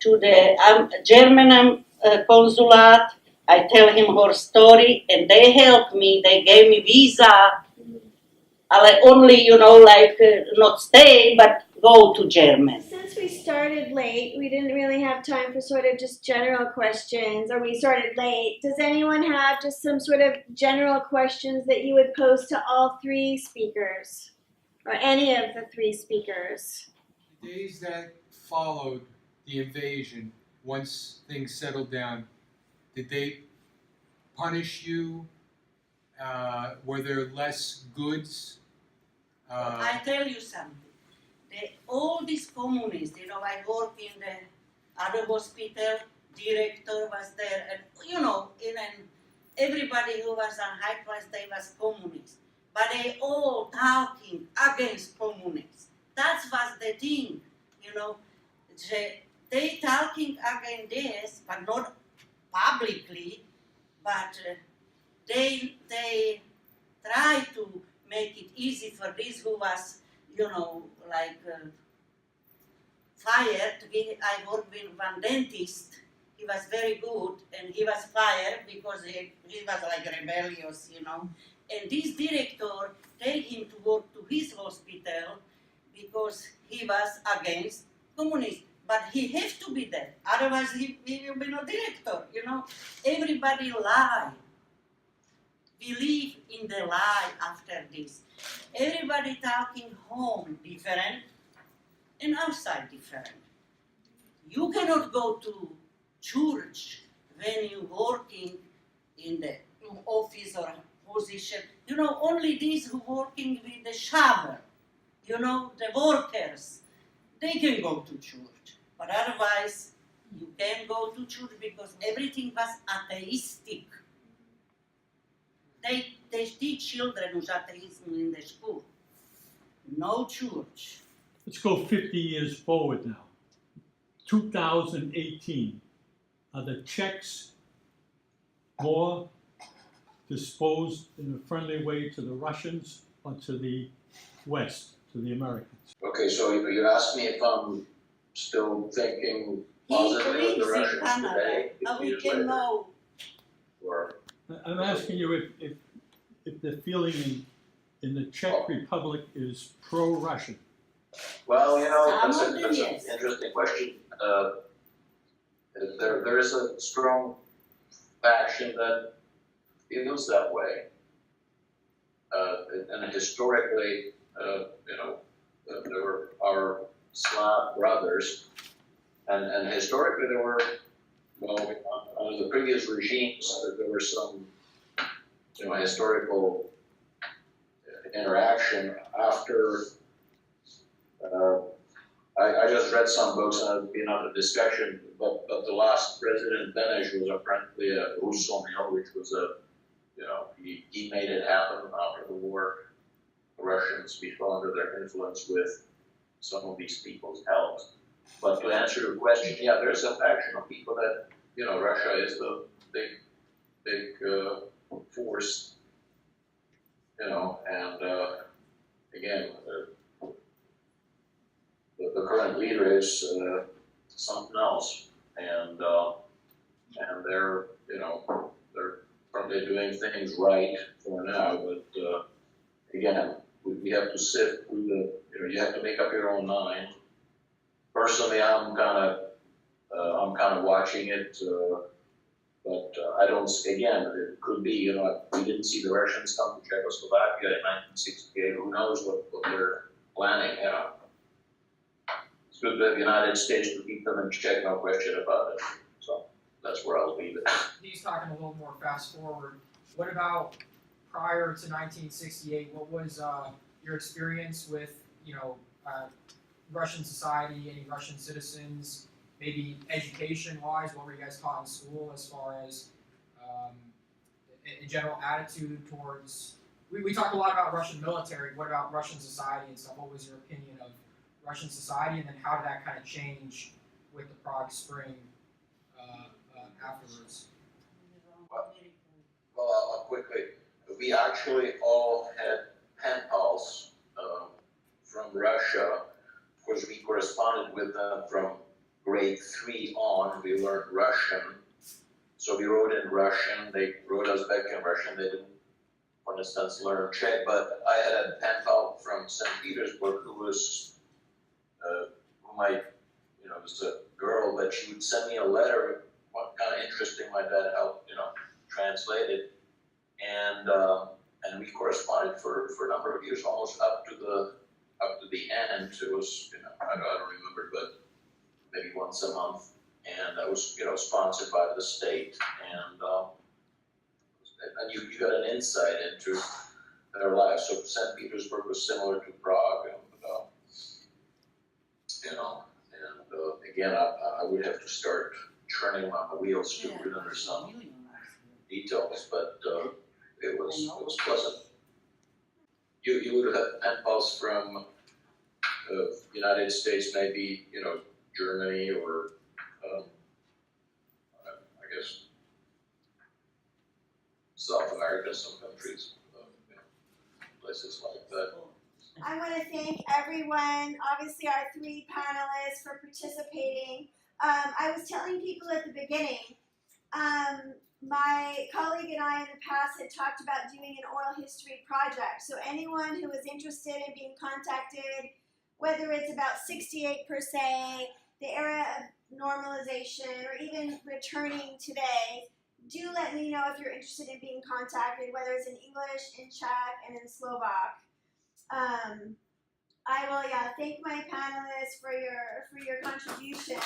the German consulate. I tell him her story, and they helped me. They gave me visa. I only, not stay, but go to Germany. Since we started late, we didn't really have time for sort of just general questions, or we started late. Does anyone have just some sort of general questions that you would pose to all 3 speakers, or any of the 3 speakers? The days that followed the invasion, once things settled down, did they punish you? Were there less goods? I tell you something. All these communists, I work in the other hospital, director was there, and everybody who was on high class, they was communists. But they all talking against communists. That was the thing, They talking against this, but not publicly, but they try to make it easy for this who was, fired. I worked with one dentist. He was very good, and he was fired because he was like rebellious, And this director take him to work to his hospital because he was against communism. But he has to be there, otherwise he will be no director, Everybody lie. Believe in the lie after this. Everybody talking home different and outside different. You cannot go to church when you're working in the office or position. You know, only these who working with the shower, you know, the workers, they can go to church. But otherwise, you can't go to church because everything was atheistic. They teach children who's atheism in the school. No church. Let's go 50 years forward now. 2018. Are the Czechs more disposed in a friendly way to the Russians or to the West, to the Americans? Okay, so you asked me if I'm still thinking positively of the lives in Russians Canada. today, How 50 we years can later, know? or I'm asking you if the feeling in the Czech Republic is pro-Russian. well, you know, Some that's of them, an yes. interesting question. There is a strong faction that feels that way, and historically, you know, there were our Slav brothers, and historically there were, well, under the previous regimes, there were some, you know, historical interaction after. I just read some books and I've been on a discussion, but the last president, Beneš, was apparently a Rusomil, which was a, you know, he made it happen after the war. The Russians, we fell under their influence with some of these people's help. But to answer your question, yeah, there's a faction of people that, you know, Russia is the big force, you know, and again, the current leader is something else, and they're, you know, they're probably doing things right for now, but again, we have to sift through the, you know, you have to make up your own mind. Personally, I'm kind of watching it, but I don't. Again, it could be, you know, we didn't see the Russians come to Czechoslovakia in 1968. Who knows what they're planning? You know, it's good to have the United States to keep them in check, no question about it. So that's where I'll leave it. He's talking a little more fast forward. What about prior to 1968? What was your experience with, you know, Russian society, any Russian citizens, maybe education-wise? What were you guys taught in school as far as a general attitude towards? We talked a lot about Russian military. What about Russian society and stuff? What was your opinion of Russian society, and then how did that kind of change with the Prague Spring afterwards? Well, I'll quickly. We actually all had pen pals from Russia. Of course, we corresponded with them from grade 3 on. We learned Russian, so we wrote in Russian. They wrote us back in Russian. They didn't, for instance, learn Czech. But I had a pen pal from St. Petersburg who was, you know, was a girl, but she would send me a letter. What kind of interesting, my dad helped, you know, translate it, and we corresponded for a number of years, almost up to the end. It was, you know, I don't remember, but maybe once a month, and I was, you know, sponsored by the state, and you got an insight into their lives. So St. Petersburg was similar to Prague, and you know, and again, I would have to start churning my wheels to remember some details, but it was pleasant. You would have pen pals from United States, maybe, you know, Germany, or I guess South America, some countries, you know, places like that. I want to thank everyone, obviously our 3 panelists, for participating. I was telling people at the beginning, my colleague and I in the past had talked about doing an oral history project. So anyone who is interested in being contacted, whether it's about 68 per se, the era of normalization, or even returning today, do let me know if you're interested in being contacted, whether it's in English, in Czech, and in Slovak. I will, thank my panelists for your contributions.